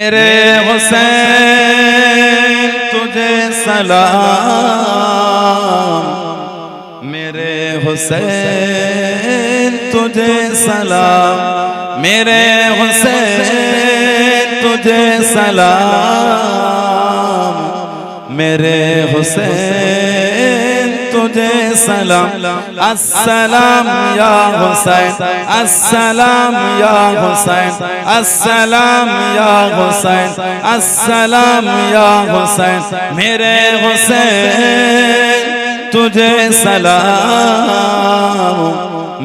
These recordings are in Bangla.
मेरे हुसैन तुझे सलाम, मेरे हुसैन तुझे सलाम, मेरे हुसैन तुझे सलाम, मेरे हुसैन तुझे सलाम। अस्सलाम या हुसैन, अस्सलाम या हुसैन, अस्सलाम या हुसैन, अस्सलाम या हुसैन, मेरे हुसैन तुझे सलाम,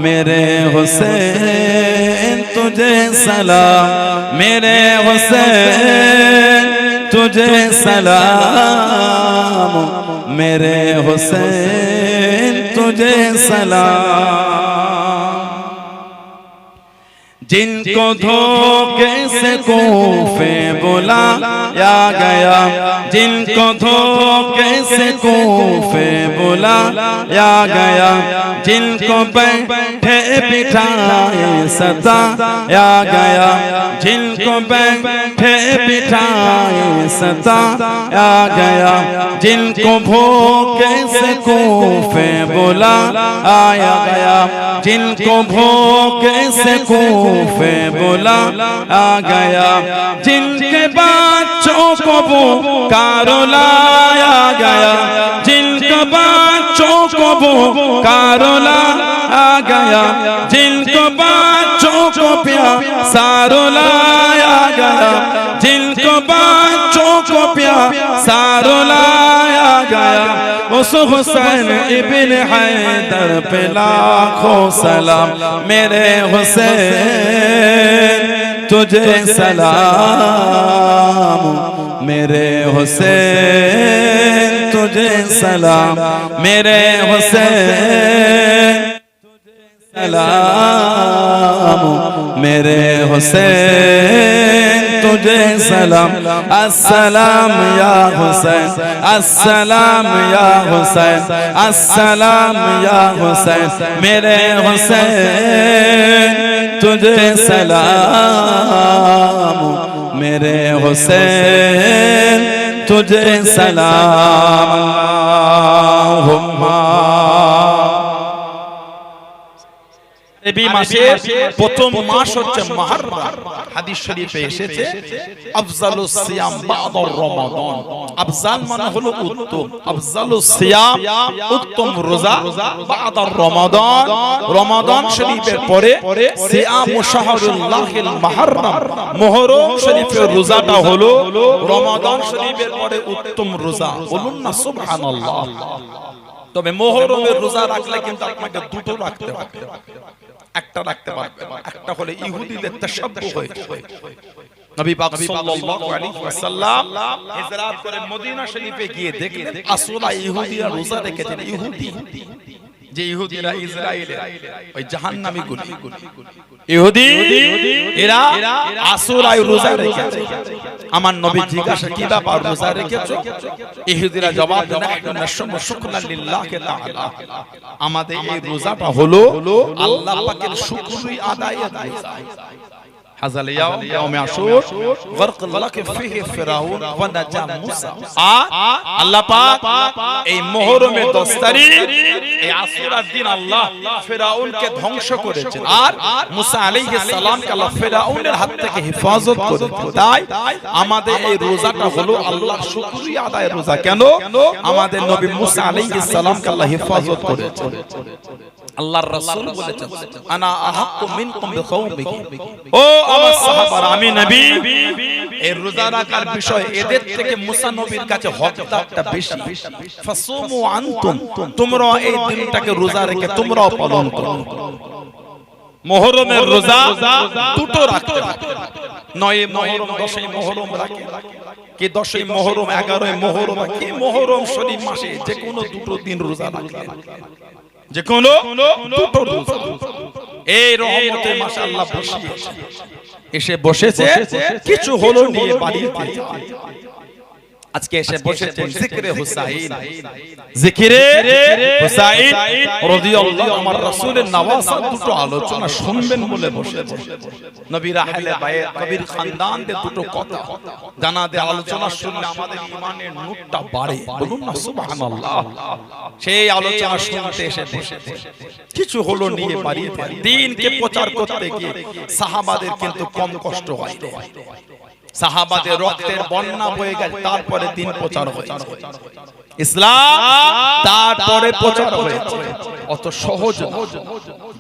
मेरे हुसैन तुझे सलाम, मेरे हुसैन तुझे सलाम, मेरे हुसैन तुझे सलाम। जिनको धोखे से कूफे बुलाया गया, जिनको धोखे से कूफे बुलाया गया, जिनको बैठे बिठाए सताया गया, जिनको बैठे बिठाए सताया गया, जिनको भूखे से कूफे बुलाया गया, जिनको भूखे से कूफे बुलाया गया, जिनके बच्चों को पुकारो लाया गया, जिनके बच्चों को पुकारो लाया गया, जिनको बच्चों को प्यारो लाया गया, जिनको बच्चों को प्यारो लाया गया, उस हुसैन इब्न हैदर पे लाखों सलाम। मेरे हुसैन तुझे सलाम, मेरे हुसैन तुझे सलाम, मेरे हुसैन सलाम, मेरे हुसैन तुझे सलाम। अस्सलाम या हुसैन, अस्सलाम या हुसैन, अस्सलाम या हुसैन, मेरे हुसैन तुझे सलाम, मेरे हुसैन तुझे सलाम। এই মাসের প্রথম মাস হচ্ছে মুহররম। হাদিস শরীফে এসেছে আফজালুস সিয়াম বা'দার রমাদান। আফজাল মানে হলো উত্তম, আফজালুস সিয়াম উত্তম রোজা বা'দার রমাদান। রমাদান শরীফের পরে সিয়াম শাহরুল্লাহিল মুহররম, মুহররম শরীফের রোজাটা হলো রমাদান শরীফের পরে উত্তম রোজা। বলুন না সুবহানাল্লাহ। তবে মুহররমের রোজা রাখলে কিন্তু আপনাকে দুটো রাখতে হবে, একটা রাখতে পারবে, একটা হলে ইহুদিদের তাশাব্বুহ হয়েছে। নবী পাক সাল্লাল্লাহু আলাইহি ওয়াসাল্লাম হিজরত করে মদিনা শরীফে গিয়ে দেখলেন আসলা ইহুদিরা রোজা রেখেছেন। ইহুদি যে ইহুদিরা ইসরায়েলের ওই জাহান্নামী গুলি ইহুদি, এরা আসরায় রোজা রেখেছে। আমার নবী জিজ্ঞাসা কি ব্যাপার রোজা রেখেছো? ইহুদিরা জবাব দেন নাশমু শুকরান লিল্লাহি তাআলা, আমাদের এই রোজাটা হলো আল্লাহ পাকের শুকরিয়া আদায়ের রোজা। হাযাল ইয়াউম আশুর গরক লাক ফিহি ফিরাউন ওয়া নাজা মুসা। আল্লাহ পাক এই মুহররমের 10 তারিখ এই আশুরার দিন আল্লাহ ফিরাউনকে ধ্বংস করেছেন, আর মুসা আলাইহিস সালামকে আল্লাহ ফিরাউনের হাত থেকে হেফাজত করেছেন। তাই আমাদের এই রোজাটা হলো আল্লাহর শুকরিয়া আদায়ের রোজা। কেন? আমাদের নবী মুসা আলাইহিস সালামকে আল্লাহ হেফাজত করেছেন। আল্লাহর রাসূল বলেছেন আনা আহাক্কু মিনকুম বিকওমিহি, ও আমার সাহাবারা, আমি নবী এই রোজা রাখার বিষয় এদের থেকে মুসা নবীর কাছে হকদারটা বেশি। ফাসুমু আনতুম, তোমরা এই দিনটাকে রোজা রেখে তোমরাও পালন করো। মুহররমের রোজা দুটো রাখতে হবে, 9 মুহররম 10 মুহররম রাখে, কি 10 মুহররম 11 মুহররম, কি মুহররম শরীফ মাসে যে কোনো দুটো দিন রোজা রাখে, যে কোনো দুটো রোজা। এই রহমতে মাশাআল্লাহ এসে বসেছে, কিছু হলো নিয়ে বাড়িতে আজকে এসে বসেছেন জিকিরে হুসাইন, জিকিরে হুসাইন রাদিয়াল্লাহু আমার রাসূলের নওয়াসাত দুটো আলোচনা শুনবেন বলে বসেছেন। নবীর আহলে বাইত কবির খানদানদের দুটো কথা জানাতে আলোচনা শুনলে আমাদের ঈমানের নূরটা বাড়ে, বলুন না সুবহানাল্লাহ। সেই আলোচনা শুনতে এসে বসেছেন। কিছু হলো নিয়ে বাড়িয়ে দ্বীনকে প্রচার করতে গিয়ে সাহাবাদের কিন্তু কম কষ্ট হয়। সাহাবাদের রক্তের বন্যা হয়ে গেছে, তারপরে দ্বীন প্রচার হয়েছে, ইসলাম তারপরে প্রচার হয়েছে। অত সহজ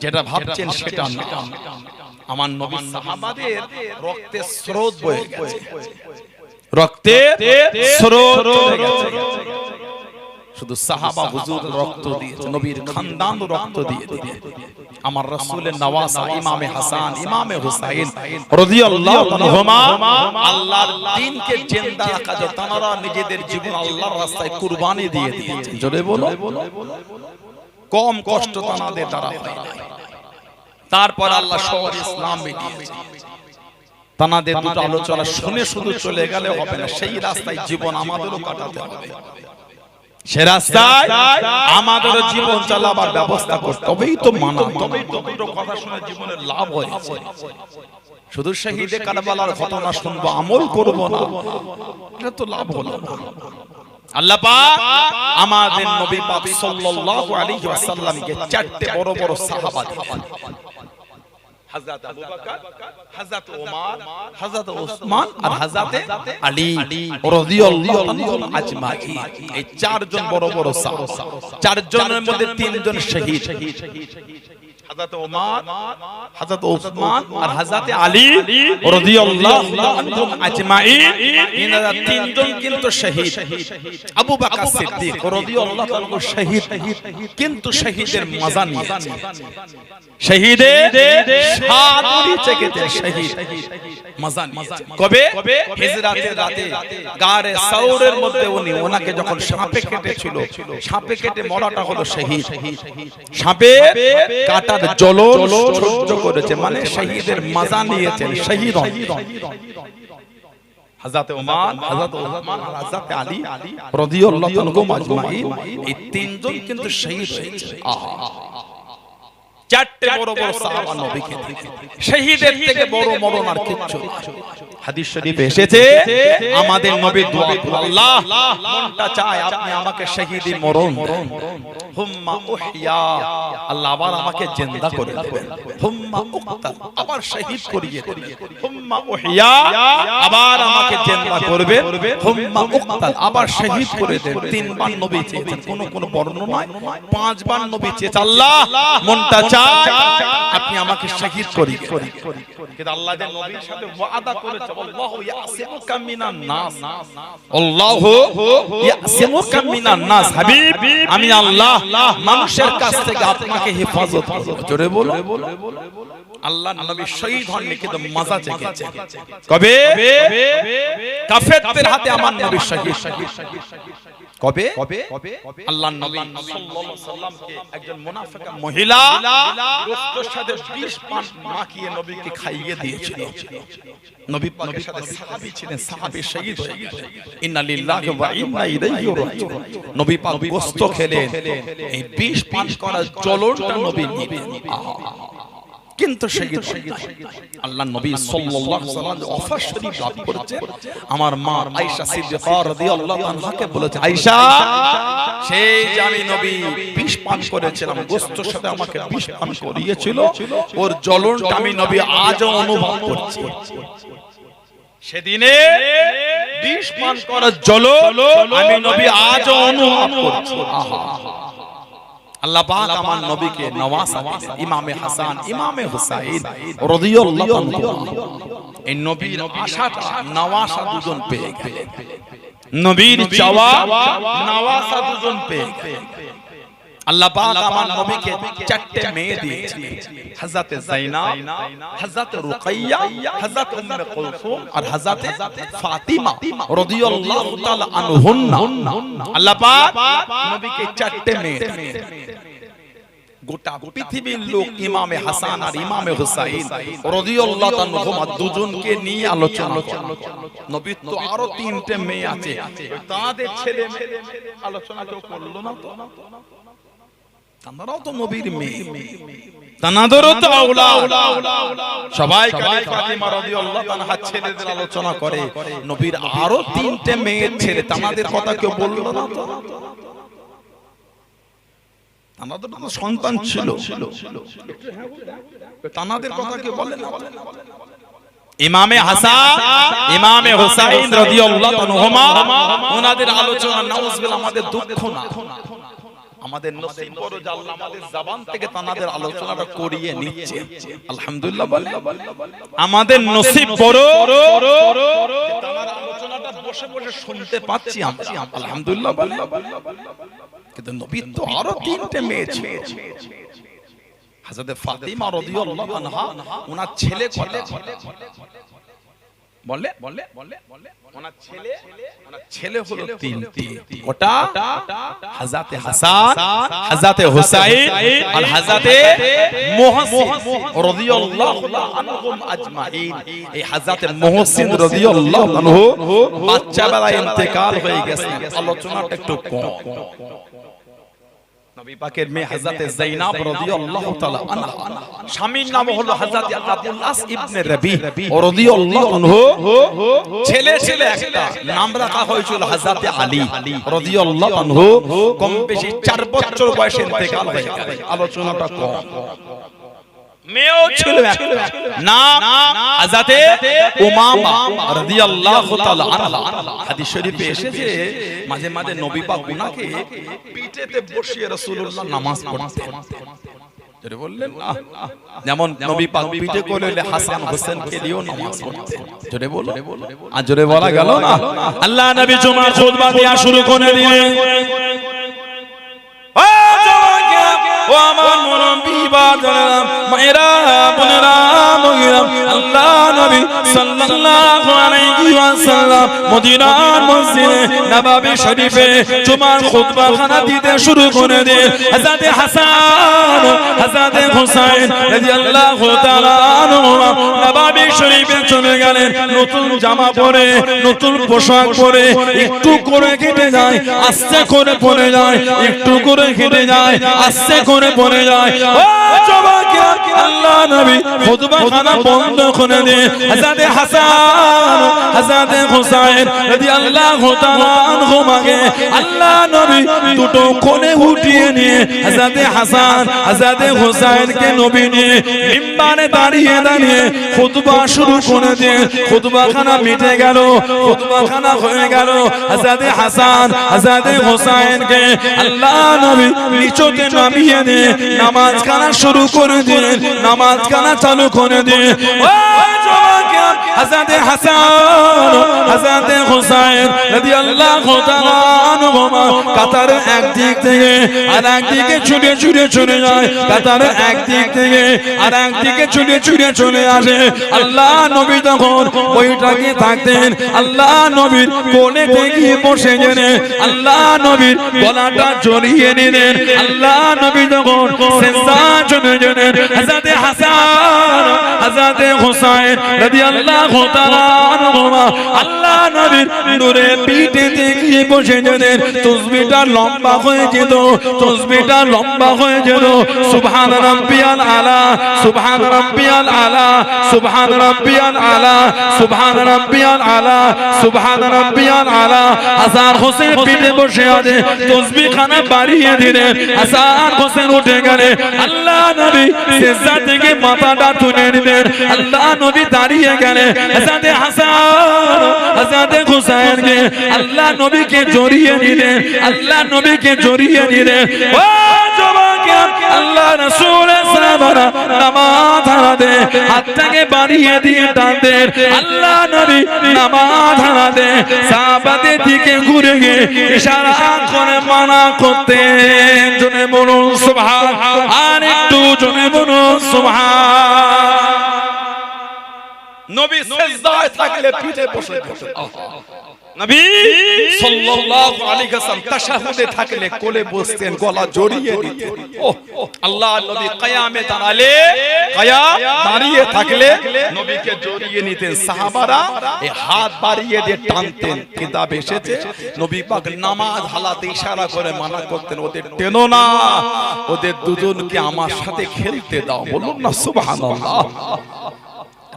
যেটা ভাবছেন সেটা না। আমার নবী সাহাবাদের রক্তের স্রোত বয়ে গেছে, রক্তের স্রোত বয়ে গেছে। শুধু সাহাবা হুজুর রক্ত দিয়েছে, নবীর খানদান রক্ত দিয়ে দিয়েছে। আমার রাসূলের নওয়াসা ইমামে হাসান ইমামে হুসাইন রাদিয়াল্লাহু আনহুমা আল্লাহর দ্বীনকে জিন্দা রাখার জন্য তারা নিজেদের জীবন আল্লাহর রাস্তায় কুরবানি দিয়ে দিয়েছে। জোরে বলো, কম কষ্ট তাদের দ্বারা হয় না। তারপর আল্লাহ শহর ইসলাম দিয়েছে। তাদের দুটো আলোচনা শুনে শুধু চলে গেলে হবে না, সেই রাস্তায় জীবন আমাদেরও কাটাতে হবে। সে রাস্তায় আমাদের জীবন চালাবার ব্যবস্থা করতে তবেই তো মানা, তবেই তো দুটো কথা শুনে জীবনের লাভ হয়েছে। শুধু শহীদে কারবালার ঘটনা শুনবো, আমল করব না, এটা তো লাভ হলো না। আল্লাহ পাক আমাদের নবী পাক সাল্লাল্লাহু আলাইহি ওয়াসাল্লামকে চারটি বড় বড় সাহাবা দিলেন। হযরত আবু বকর, হযরত ওমর, হযরত ওসমান আর হযরত আলী রাদিয়াল্লাহু আনহুম আজমাইন। এই চারজন বড় বড় সাহাবা, চারজনের মধ্যে তিনজন শহীদ, হযরত ওমর, হযরত ওসমান আর হযরত আলী রাদিয়াল্লাহু আনহুম আজমাইন। ইনারা তিনজন কিন্তু শহীদ। আবু বকর সিদ্দিক রাদিয়াল্লাহু আনহু শহীদ, কিন্তু শহীদের মজা নিয়েছে, শহীদের শাহাদাত চেকেছেন, শহীদ মজা নিয়েছে। কবে? হিজরাতের রাতে গারে সাউরের মধ্যে ওনাকে যখন সাপে কেটেছিল, সাপে কেটে মরাটা হলো শহীদ। সাপে কাটার জ্বলন সহ্য করেছে, মানে শহীদের মজা নিয়েছেন, শহীদ। হযরত ওমর, হযরত ওসমান আর হযরত আলী রাদিয়াল্লাহু আনহুম আজমাইন, এই তিনজন কিন্তু শহীদ হয়েছে। আহা, চারটি বড় বড় সাহাবা নবীকে শহীদের থেকে বড় মরণ আর কিছু না। হাদিস শরীফে এসেছে আমাদের নবী দোয়া করে, আল্লাহ মনটা চায় আপনি আমাকে শহীদি মরণ দেন, হুম্মা উহইয়া, আল্লাহ আবার আমাকে জিন্দা করে দেবেন, হুম্মা উকতাল, আবার শহীদ করিয়ে দেবেন, হুম্মা উহইয়া, আবার আমাকে জিন্দা করবেন, হুম্মা উকতাল, আবার শহীদ করে দেন। তিনবার নবী চেয়েছেন, কোন বর্ণনায় পাঁচবার নবী চেয়েছেন, আল্লাহ মনটা চায় আপনি আমাকে শহীদ করিয়ে। কিন্তু আল্লাহ যে নবীর সাথে ওয়াদা করেছে, আল্লাহু ইয়াসিমুকা মিনান নাস, আল্লাহু ইয়াসিমুকা মিনান নাস, হাবিব আমি আল্লাহ মানুষের কাছ থেকে আপনাকে হেফাজত করব। জোরে বলো, আল্লাহ নবী শহীদ হননি কিন্তু মজা চেকেছে। কবে? কাফেরদের হাতে আমার নবী শহীদ। কবে? আল্লাহ নবী সাল্লাল্লাহু আলাইহি সাল্লামকে একজন মুনাফিকা মহিলা গোশতের সাথে বিষ পান মাখিয়ে নবীকে খাইয়ে দিয়েছিল। নবী পাকের সাথে সাহাবী ছিলেন, সাহাবী শহীদ হয়ে গেলেন। ইন্না লিল্লাহি ওয়া ইন্না ইলাইহি রাজিউন। নবী পাক গোশত খেলেন, এই বিষ পান করার জ্বলনটা নবী নিবেন, কিন্তু শহীদ আল্লাহ নবী সাল্লাল্লাহু আলাইহি ওয়াসাল্লাম ওয়াফাত শরীফ লাভ করেছেন। আমার মা আয়েশা সিদ্দিকা রাদিয়াল্লাহু আনহাকে বলেছে, আয়েশা সেই যে আমি নবী বিষ পান করেছিলাম, গোশতের সাথে আমাকে বিষ পান করিয়েছিল, ওর জ্বলনটা আমি নবী আজও অনুভব করছি। সেদিনে বিষ পান করার জ্বলন আমি নবী আজও অনুভব করছি। আহা, আল্লাহ পাক আমার নবীকে নওয়াসা দিয়েছেন, ইমামে হাসান ইমামে হুসাইন রাদিয়াল্লাহু আনহু। এই নবীর আশাটা নওয়াসা দুজন পেয়ে গেলেন, নবীর চাওয়া নওয়াসা দুজন পেয়ে গেলেন। আল্লাহ পাক আমার নবীকে চারটি মেয়ে দিয়েছেন, হযরত যায়নাব, হযরত রুকাইয়া, হযরত উম্মে কুলসুম আর হযরত ফাতিমা রাদিয়াল্লাহু তাআলা আনহুন্না। আল্লাহ পাক নবীকে চারটি মেয়ে দিয়েছেন। গোটা পৃথিবীর লোক ইমামে হাসান আর ইমামে হুসাইন রাদিয়াল্লাহু তাআলা দুজনকে নিয়ে আলোচনা করে। নবীর তো আরো তিনটে মেয়ে আছে, তাদের ছেলে আলোচনা কেউ করলো না তো? তারাও তো নবীর মেয়ে, তানাদেরও তো আওলাদ। সবাই খালি ফাতিমা রাদিয়াল্লাহু তাআলার ছেলেদের আলোচনা করে, নবীর আরো তিনটে মেয়ের ছেলে, তাদের কথা কেউ বললো না তো? তাদের তো সন্তান ছিল, তাদের কথা কেউ বলে না? ইমামে হাসান ইমামে হুসাইন রাদিয়াল্লাহু আনহুমা, ওনাদের আলোচনা নাউজুবিল্লাহ আমাদের দুঃখ না, আমাদের নসিব বড় যে আল্লাহ আমাদের জবান থেকে তাদের আলোচনাটা করিয়ে নিচ্ছে। আলহামদুলিল্লাহ বলে আমাদের নসিব বড় তাদের আলোচনাটা বসে বসে শুনতে পাচ্ছি আমরা। আলহামদুলিল্লাহ বলে। কিন্তু নবীর তো আরো তিনটে মেয়ে ছিল। হযরত ফাতিমা রাদিয়াল্লাহু আনহা ওনার ছেলে কটা বলে ওনার ছেলে হলো তিনটি। ওটা হযরত হাসান, হযরত হুসাইন আর হযরত মুহসিন রাদিয়াল্লাহু আনহুম আজমাইন। এই হযরত মুহসিন রাদিয়াল্লাহু আনহু বাচ্চা বেলায় ইন্তেকাল হয়ে গেছে, আলোচনাটা একটু কম। নবী পাকের মেয়ে হযরত যায়েনব রাদিয়াল্লাহু তাআলা আনহা, স্বামীর নাম হলো হযরত আব্দুল আস ইবনে রবি রাদিয়াল্লাহু আনহু, ছেলে একটা নাম রাখা হয়েছিল হযরত আলী রাদিয়াল্লাহু আনহু। কম বেশি 4 বছর বয়সে ইন্তেকাল হয়ে গেল, আলোচনাটা কম। মেয়েও ছিল একটা, নাম হযরত উমামা রাদিয়াল্লাহু তাআলা আনহা। হাদিস শরীফে এসেছে মাঝে মাঝে নবী পাক উনাকে পিঠেতে বসিয়ে রাসূলুল্লাহ নামাজ পড়তেন। জোরে বললেন না? যেমন নবী পাক পিঠে করে হাসান হোসেনকে দিয়েও নামাজ পড়তেন। জোরে বলো, আর জোরে বলা গেল না? আল্লাহ নবী জুমার খুতবা দেয়া শুরু করে দিলেন। ও আমার মুরব্বি বাজারা মায়েরা বোনেরা মহিলাম, আল্লাহ নবী সাল্লাল্লাহু আলাইহি ওয়াসাল্লাম মদিনার মসজিদে নববী শরীফে জুমার খুতবা খানা দিতে শুরু করে দেন। হযরত হাসান হযরত হুসাইন রাদিয়াল্লাহু তাআলা আনহুমা নববী শরীফে চলে গেলেন। নতুন জামা পরে, নতুন পোশাক পরে, একটু করে কেটে যায়, আস্তে করে পরে যায়, একটু করে কেটে যায়, আস্তে করে পরে যায়। ও জবাকে আল্লাহ নবী খুতবা খানা বন্ধ করে দেন। হযরত হাসান হযরত হুসাইন রাদিয়াল্লাহু তাআলা আনহুমাকে আল্লাহ নবী দুটো কোণে উঠিয়ে নিয়ে হযরত হাসান হযরত হুসাইনকে নবী নিয়ে মিম্বারে দাঁড়িয়ে দাঁড়িয়ে খুতবা শুরু করে দেন। খুতবা খানা মিটে গেল, খুতবা খানা হয়ে গেল। হযরত হাসান হযরত হুসাইনকে আল্লাহ নবী নিচতে নামিয়ে দিয়ে নামাজ খানা শুরু করে দিলেন, নামাজ খানা চালু করে দিয়ে হযরত হাসান হযরত হুসাইন রাদিয়াল্লাহু তাআলা আনহুমা কাতারের একদিক থেকে আরেক দিকে ছুটে ছুটে চলে যায়, কাতারের একদিক থেকে আরেক দিকে ছুটে ছুটে চলে আসে। আল্লাহ নবী তখন ওইটাকে থাকতেন, আল্লাহ নবীর কোলেতে গিয়ে বসে গেলেন, আল্লাহ নবীর গলাটা জড়িয়ে নিলেন। আল্লাহ নবী তখন সিজদা চলে গেলেন। হযরত হাসান হযরত হুসাইন রাদিয়াল্লাহু তাআলা আনহুমা আল্লাহ নবীর নূরে পিঠে গিয়ে বসে গেলেন। তাসবিহটা লম্বা হয়ে যেত, তাসবিহটা লম্বা হয়ে যেত। সুবহান রাব্বিয়াল আলা, সুবহান রাব্বিয়াল আলা, সুবহান রাব্বিয়াল আলা, সুবহান রাব্বিয়াল আলা, সুবহান রাব্বিয়াল আলা। হাসান হোসেন পিঠে বসে আছে, তাসবিহ খানা বাড়িয়ে দিলেন। হাসান হোসেন উঠে গেলেন। আল্লাহ নবী সিজদা থেকে মাথাটা তুলে নিলেন। আল্লাহ নবী দাঁড়িয়ে গেলেন। হযরত হাসান হযরত হুসাইনকে আল্লাহ নবীকে জড়িয়ে নিলেন, আল্লাহ নবীকে জড়িয়ে নিলেন। ও জবাকে আল্লাহ রাসূল সাহাবারা নামাজ হারাতে হাতটাকে বাড়িয়ে দিয়ে টানতেন। আল্লাহ নবী নামাজ হারাতে সাহাবাদের দিকে ঘুরে গিয়ে ইশারা করে মানা করতেন। জোরে বলুন সুবহান, আর একটু জোরে বলুন সুবহান। নবী সিজদায় থাকলে পিঠে বসে যেতেন নবী সাল্লাল্লাহু আলাইহি ওয়াসাল্লাম তাশাহুদে থাকলে কোলে বসতেন গলা জড়িয়ে দিতেন আল্লাহর নবী কিয়ামে দাঁড়ালে দাঁড়িয়ে থাকলে নবীকে জড়িয়ে নিতেন সাহাবারা এই হাত বাড়িয়ে দিয়ে টানতেন কিতাব এসেছে নবী পাক নামাজ হালাতে ইশারা করে মানা করতেন ওদের টেনো না ওদের দুজনকে আমার সাথে খেলতে দাও বলুন না সুবহানাল্লাহ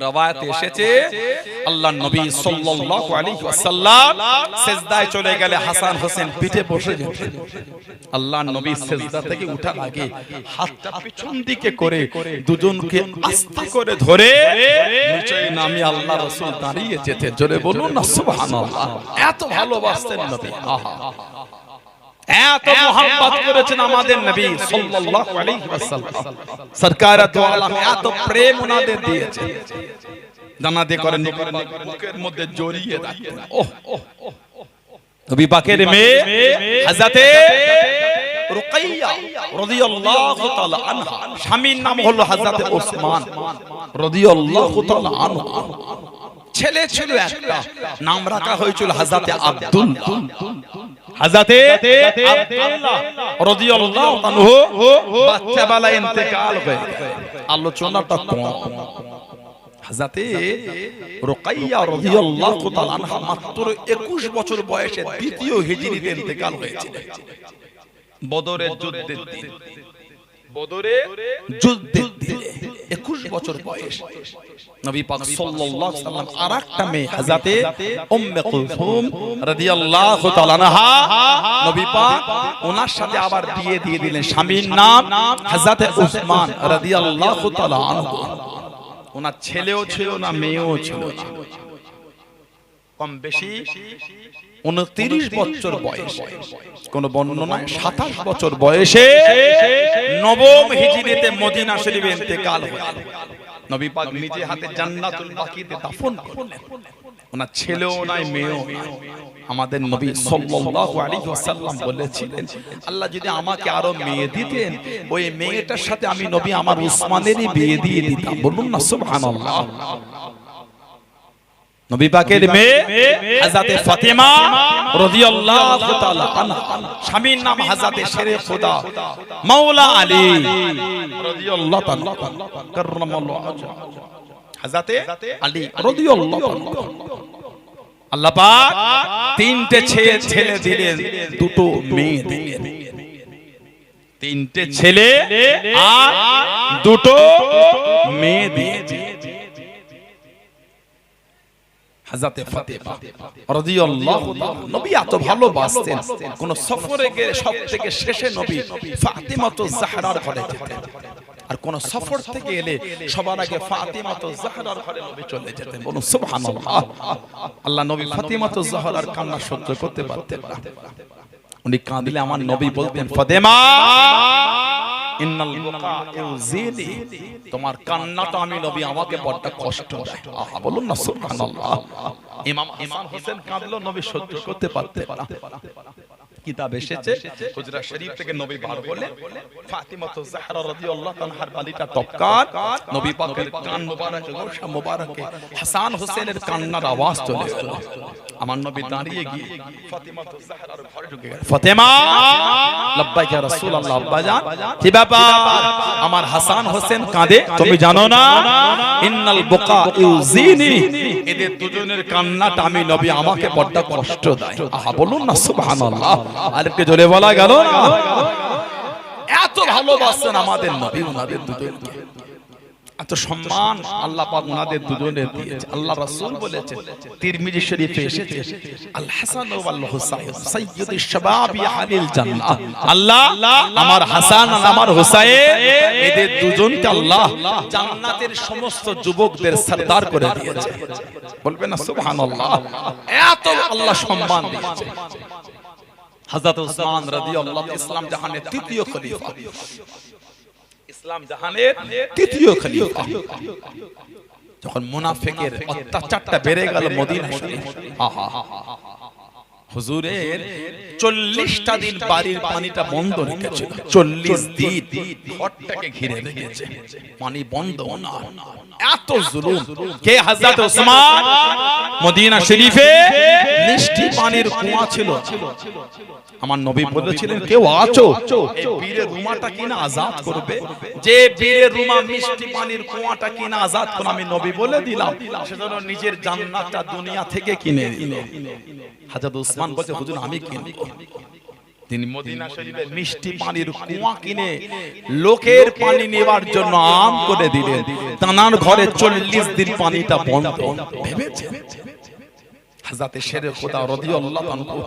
রওয়ায়াতে এসেছে আল্লাহর নবী সাল্লাল্লাহু আলাইহি ওয়াসাল্লাম সিজদায় চলে গেলে হাসান হোসেন পিঠে বসে যেতেন আল্লাহর নবী সিজদা থেকে ওঠার আগে হাতটা পিছন দিকে করে দুজনকে আস্তে করে ধরে নিচে নামিয়ে আল্লাহ রাসূল দাঁড়িয়ে যেতেন জোরে বলুন না সুবহানাল্লাহ এত ভালোবাসতেন নবী আহা এত মোহাম্মত করেছেন আমাদের নবী সাল্লাল্লাহু আলাইহি ওয়াসাল্লাম সরকার দু আলম এত প্রেম ওনাদের দিয়েছে জানাতে করেন নবীর বুকের মধ্যে জড়িয়ে রাখতেন নবী পাকের মেয়ে হযরতে রুকাইয়া রাদিয়াল্লাহু তাআলা আনহা স্বামীর নাম হলো হযরতে ওসমান রাদিয়াল্লাহু তাআলা আনহু ছেলে ছিল একটা নাম রাখা হয়েছিল হযরতে আব্দুল্লাহ হযরতে আব্দুল্লাহ রাদিয়াল্লাহু আনহু বাচ্চা বেলায় ইন্তেকাল হয়ে আলোচনাটা কম হযরতে রুকাইয়া রাদিয়াল্লাহু তাআলা আনহা মাত্র 21 বছর বয়সে দ্বিতীয় হিজরিতে ইন্তেকাল হয়েছিল বদরের যুদ্ধের দিন বদরের যুদ্ধের দিন 21 বছর বয়স নবী পাক সাল্লাল্লাহু আলাইহি ওয়াসাল্লাম আরেকটা মেয়ে হযরতে উম্মে কুলসুম রাদিয়াল্লাহু তাআলা আনহা নবী পাক ওনার সাথে আবার বিয়ে দিয়ে দিলেন স্বামীর নাম হযরতে উসমান রাদিয়াল্লাহু তাআলা আনহু ওনার ছেলেও ছিল না মেয়েও ছিল না কম বেশি 29 বছর বয়স কোন বর্ণনায় 27 বছর বয়সে নবম হিজরিতে মদিনা শরীফে ইন্তেকাল হলো নবী পাক নিজে হাতে জান্নাতুল বাকিতে দাফন করলেন ওনার ছেলেও নাই মেয়েও নাই আমাদের নবী সাল্লাল্লাহু আলাইহি ওয়াসাল্লাম বলেছিলেন আল্লাহ যদি আমাকে আরো মেয়ে দিতেন ওই মেয়েটার সাথে আমি নবী আমার উসমানেরই বিয়ে দিয়ে দিতাম বলুন না সুবহানাল্লাহ নবী পাকের মেয়ে হযরতে ফাতেমা রাদিয়াল্লাহু তাআলা আনহা স্বামীর নাম হযরতে শেরে খোদা মাওলা আলী রাদিয়াল্লাহু তাআলা কাররামাল্লাহু ওয়াজহু হযরতে আলী রাদিয়াল্লাহু তাআলা আল্লাহ পাক তিনটে ছেলে দিলেন দুটো মেয়ে দিলেন তিনটে ছেলে আর দুটো মেয়ে দিয়েছেন হযরতে ফাতেমা রাদিয়াল্লাহু তাআলা নবী এত ভালোবাসতেন কোন সফরে গেলে সবথেকে শেষে নবী ফাতেমাতুজ জাহরার ঘরে যেতেন আর কোন সফর থেকে এলে সবার আগে ফাতেমাতুজ জাহরার ঘরে নবী চলে যেতেন বলুন সুবহানাল্লাহ আল্লাহ নবী ফাতেমাতুজ জাহরার কান্না সহ্য করতে পারতেন না উনি কাঁদলে আমার নবী বলতেন ফাতেমা ইন্নাল বুকা ইউজিনি তোমার কান্নাটা আমি নবী আমাকে বড় কষ্ট দেয় আহা বলুন না সুবহানাল্লাহ ইমাম হোসেন কাঁদলো নবী সহ্য করতে পারতেন না কিতাব এসেছে হুজরা শরীফ থেকে নবী বার বলেন ফাতিমাতুজ জাহরা রাদিয়াল্লাহু তাআলার বালিকা তবকার নবী পাকের কান মোবারক গোশা মোবারকে হাসান হোসেনের কান্নার আওয়াজ চলে এলো আমার নবী দাঁড়িয়ে গিয়ে ফাতিমাতুজ জাহরার ঘরে ঢুকে গেলেন ফাতেমা লাব্বাইক ইয়া রাসূলুল্লাহ আব্বা জান কি ব্যাপার আমার হাসান হোসেন কাঁদে তুমি জানো না ইন্নাল বুকা ইউজিনি এদের দুজনের কান্নাটা আমি নবী আমাকে বড় কষ্ট দেয় আহা বলুন না সুবহানাল্লাহ আরেকটু জোরে বলা গেল না এত ভালোবাসেন আমাদের নবী ওনাদের দুজনকে এত সম্মান আল্লাহ পাক ওনাদের দুজনের দিয়েছে আল্লাহ রাসূল বলেছেন তিরমিজি শরীফে এসেছে আল হাসান ওয়াল হুসাইন সাইয়্যিদুশ শাবাবি আহলিল জান্নাহ আল্লাহ আমার হাসান আর আমার হুসাইন এদের দুজনকে আল্লাহ জান্নাতের সমস্ত যুবকদের সরদার করে দিয়েছে বলবেন না সুবহানাল্লাহ এত আল্লাহ সম্মান দিয়েছে হযরত উসমান রাদিয়াল্লাহু ইসলাম জাহানের তৃতীয় খলিফা ইসলাম জাহানের তৃতীয় খলিফা যখন মুনাফিকের অত্যাচারটা বেড়ে গেল মদিনা শরীফ আহা হুজুরের 40টা দিন বাড়ির পানিটা বন্ধ রেখেছিল। 40 দিন ঘরটাকে ঘিরে রেখেছে, পানি বন্ধ না। এত জুলুম। কে? হযরত ওসমান। মদিনা শরীফে মিষ্টি পানির কুয়া ছিল। আমার নবী বলেছিলেন, কেউ আছো এই বীরের রুমাটা কিনা আজাদ করবে? যে বীরের রুমা মিষ্টি পানির কুয়াটা কিনা আজাদ করে, আমি নবী বলে দিলাম সেজন্য নিজের জান্নাতটা দুনিয়া থেকে কিনে দিল। হযরত ওসমান বলছে, হুজুর আমি কিনবো। তিনি মদিনা শরীফে মিষ্টি পানির কুয়া কিনে লোকের পানি নেবার জন্য আম করে দিলেন। তানার ঘরে 40 দিন পানিটা বন্ধ। ভেবেছেন? হযরতে শেরে খোদা রাদিয়াল্লাহু আনহু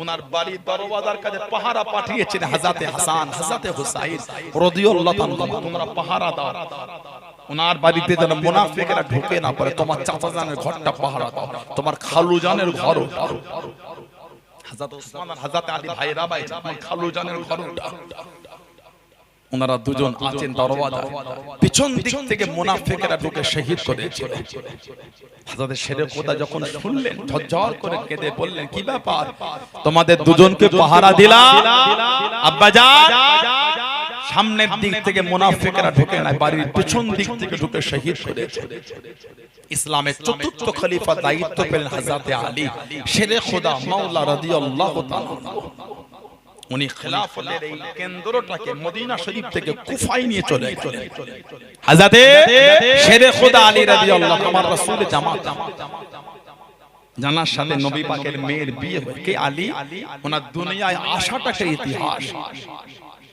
ওনার বাড়ি দরওয়াজার কাছে পাহারা পাঠিয়েছেন। হযরতে হাসান, হযরতে হুসাইন রাদিয়াল্লাহু আনহু তোমরা পাহারা দাও, ওনার বাড়িতে যেন মুনাফিকরা ঢুকে না পারে। তোমার চাচা জানের ঘরটা পাহারা দাও, তোমার খালু জানের ঘরও। হযরত ওসমান আর হযরতে আলী ভাইরা ভাই, খালু জানের ঘরটা। ওনারা দুজন আছেন দরওয়াজা, পিছন দিক থেকে মুনাফিকরা ঢুকে শহীদ করেছিল। হযরত শেরে খোদা যখন শুনলেন, ঝরঝর করে কেঁদে বললেন, কি ব্যাপার? তোমাদের দুজনকে পাহারা দিলাম আব্বাজান, সামনের দিক থেকে মুনাফিকরা ঢুকে না, বাড়ির পিছন দিক থেকে ঢুকে শহীদ করেছে। ইসলামের চতুর্থ খলিফা দায়িত্ব পেলেন হযরতে আলী শেরে খোদা মাওলা রাদিয়াল্লাহু তাআলা। উনি খেলাফতের এই কেন্দ্রটাকে মদিনা শরীফ থেকে কুফায় নিয়ে চলে গেলেন। হযরতে শেরে খোদা আলী রাদিয়াল্লাহু আমার রাসূল জামাত জানার সাথে নবী পাকের মেয়ের বিয়ে হয়। কে? আলী। ওনার দুনিয়ায় আসাটাকে ইতিহাস।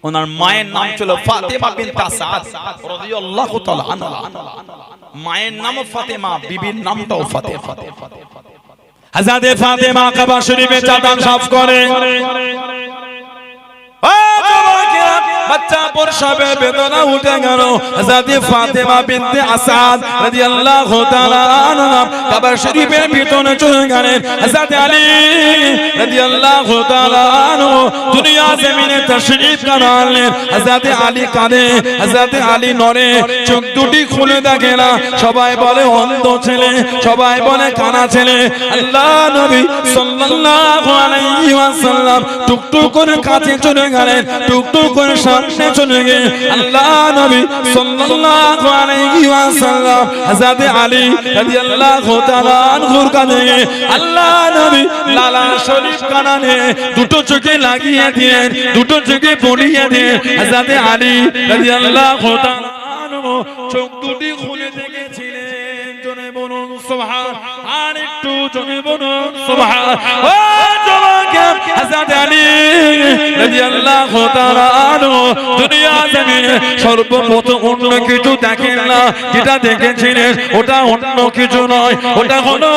ওনার মায়ের নাম ছিল ফাতেমা বিনত আসাদ রাদিয়াল্লাহু তাআলা আনহা। মায়ের নাম ফাতেমা, বিবির নামটাও ফাতেমা। হযরতে ফাতেমা কাবা শরীফে চাদর সাফ করে, বাচ্চা প্রসবে বেদনা উঠে গেল। হযরতে ফাতেমা বিনতে আসাদ রাদিয়াল্লাহু তাআলা আনহা কাবা শরীফের ভিতরে চলে গেলেন। হযরতে আলী রাদিয়াল্লাহু তাআলা আনহু দুনিয়া জমিনে তাশরীফ আনলেন। হযরতে আলী কাঁদে, হযরতে আলী নড়ে, চোখ দুটি খুলে দেখে না। সবাই বলে অন্ধ ছেলে, সবাই বলে কানা ছেলে। আল্লাহ নবী সাল্লাল্লাহু আলাইহি ওয়াসাল্লাম টুকটুক করে কাছে চলে গেলেন, টুকটুক করে সামনে চলে গিয়ে আল্লাহ নবী সাল্লাল্লাহু আলাইহি ওয়াসাল্লাম হযরতে আলী রাদিয়াল্লাহু তাআলা আনহুর কাঁধে আল্লাহ নবী লালা শরীফ কানানে দুটো চোখে লাগিয়ে দিয়ে, দুটো চোখে পড়িয়ে দিয়ে হযরতে আলী রাদিয়াল্লাহু তাআলা আনহু চোখ দুটি খুলে দেখেছিলেন। জনে বলুন সুবহান, আর একটু জনে বলুন সুবহান। ও জওয়ান হযরত আলী রাদিয়াল্লাহু তাআলা আনহু দুনিয়া জমিনে সর্বপ্রথম অন্য কিছু দেখেন না, যেটা দেখেছিলেন ওটা অন্য কিছু নয়, ওটা হলো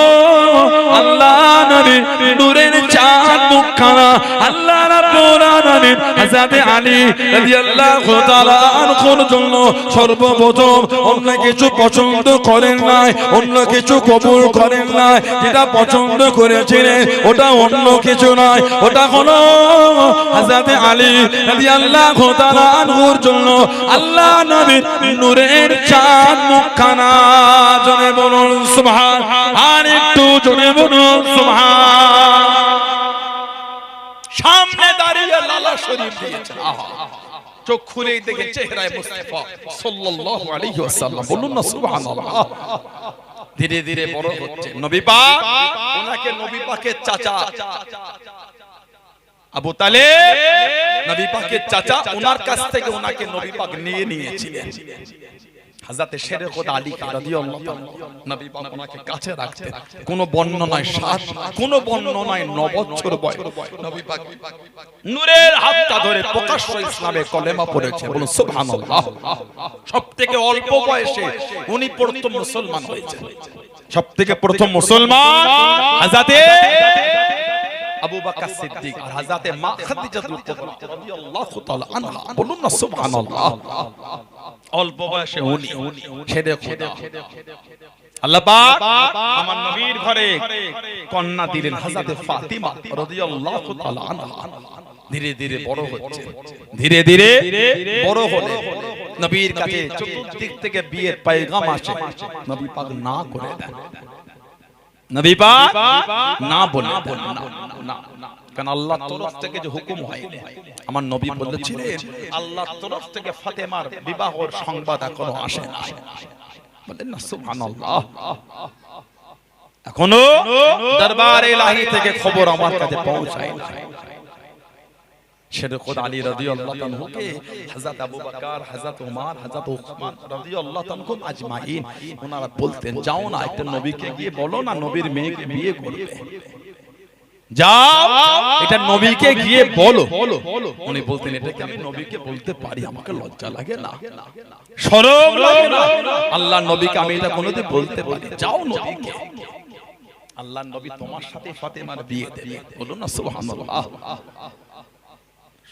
আল্লাহ নবীর নূরের চাঁদ মুখখানা। আল্লাহ রাব্বুল আলামিন হযরত আলী রাদিয়াল্লাহু তাআলা আনহুর জন্য সর্বপ্রথম অন্য কিছু পছন্দ করেন না, অন্য কিছু কবুল করেন না। যেটা পছন্দ করেছিলেন ওটা অন্য কিছু নয়, ওটা হলো হযরত আলী রাদিয়াল্লাহু তাআলা আনহুর জন্য আল্লাহ নবীর নূরের চাঁদ মুখখানা। জোরে বলুন সুবহান, আর একটু জোরে বলুন সুবহান। সামনে দাঁড়িয়ে লালা শরীফ দিয়েছেন, আহা চোখ খুলেই দেখে চেহারায় মুস্তাফা সাল্লাল্লাহু আলাইহি ওয়াসাল্লাম। বলুন না সুবহানাল্লাহ। ধীরে ধীরে বড় হচ্ছে নবী পাক, ওনাকে নবী পাকের চাচা আবু তালেব, নবী পাকের চাচা, ওনার কাছ থেকে ওনাকে নবী পাক নিয়ে নিয়েছিলেন। হযরতে শেরে খোদা আলী রাদিয়াল্লাহু তাআলা নবী পাক ওনাকে কাছে রাখতেন। কোন বর্ণনায় 7, কোন বর্ণনায় 9 বছর বয়স নবী পাক নূরের হাতটা ধরে প্রকাশ্য ইসলামে কলেমা পড়েছে। বলুন সুবহানাল্লাহ। সবথেকে অল্প বয়সে উনি প্রথম মুসলমান হয়েছেন। সবথেকে প্রথম মুসলমান হযরতে আবু বকর সিদ্দিক আর হযরতে মা খাদিজাতুল কুবরা রাদিয়াল্লাহু তাআলা আনহা। বলুন না সুবহানাল্লাহ। অল্প বয়সে উনি ছেড়ে খোদা আল্লাহ পাক আমার নবীর ঘরে কন্যা দিলেন হযরতে ফাতিমা রাদিয়াল্লাহু তাআলা আনহা। ধীরে ধীরে বড় হচ্ছে, ধীরে ধীরে বড় হলে নবীর কাছে চতুর্দিক থেকে বিয়ের পয়গাম আসে। নবী পাক না করে দেন, নবী পাক না বলে না। কারণ আল্লাহর তরফ থেকে যে হুকুম হয়নি, আমার নবী বলেছিলেন আল্লাহর তরফ থেকে ফাতেমার বিবাহের সংবাদ এখনো আসে না। বলেন না সুবহানাল্লাহ। এখনো দরবার ইলাহি থেকে খবর আমার কাছে পৌঁছায় না। শের খোদা আলী রাদিয়াল্লাহু আনহুকে হযরত আবু বকর, হযরত ওমর, হযরত উসমান রাদিয়াল্লাহু আনহুম আজমাইন ওনারা বলতেন, যাও না একটা নবীকে গিয়ে বলো না নবীর মেয়েকে বিয়ে করবে, যাও এটা নবীকে গিয়ে বলো। উনি বলতেন এটাকে আমি নবীকে বলতে পারি, আমাকে লজ্জা লাগে না, শরম লাগে না, আল্লাহর নবীকে আমি এটা কোনোদিন বলতে পারি, যাও নবীকে, আল্লাহর নবী তোমার সাথে ফাতেমার বিয়ে দেবে। বলুন না সুবহানাল্লাহ।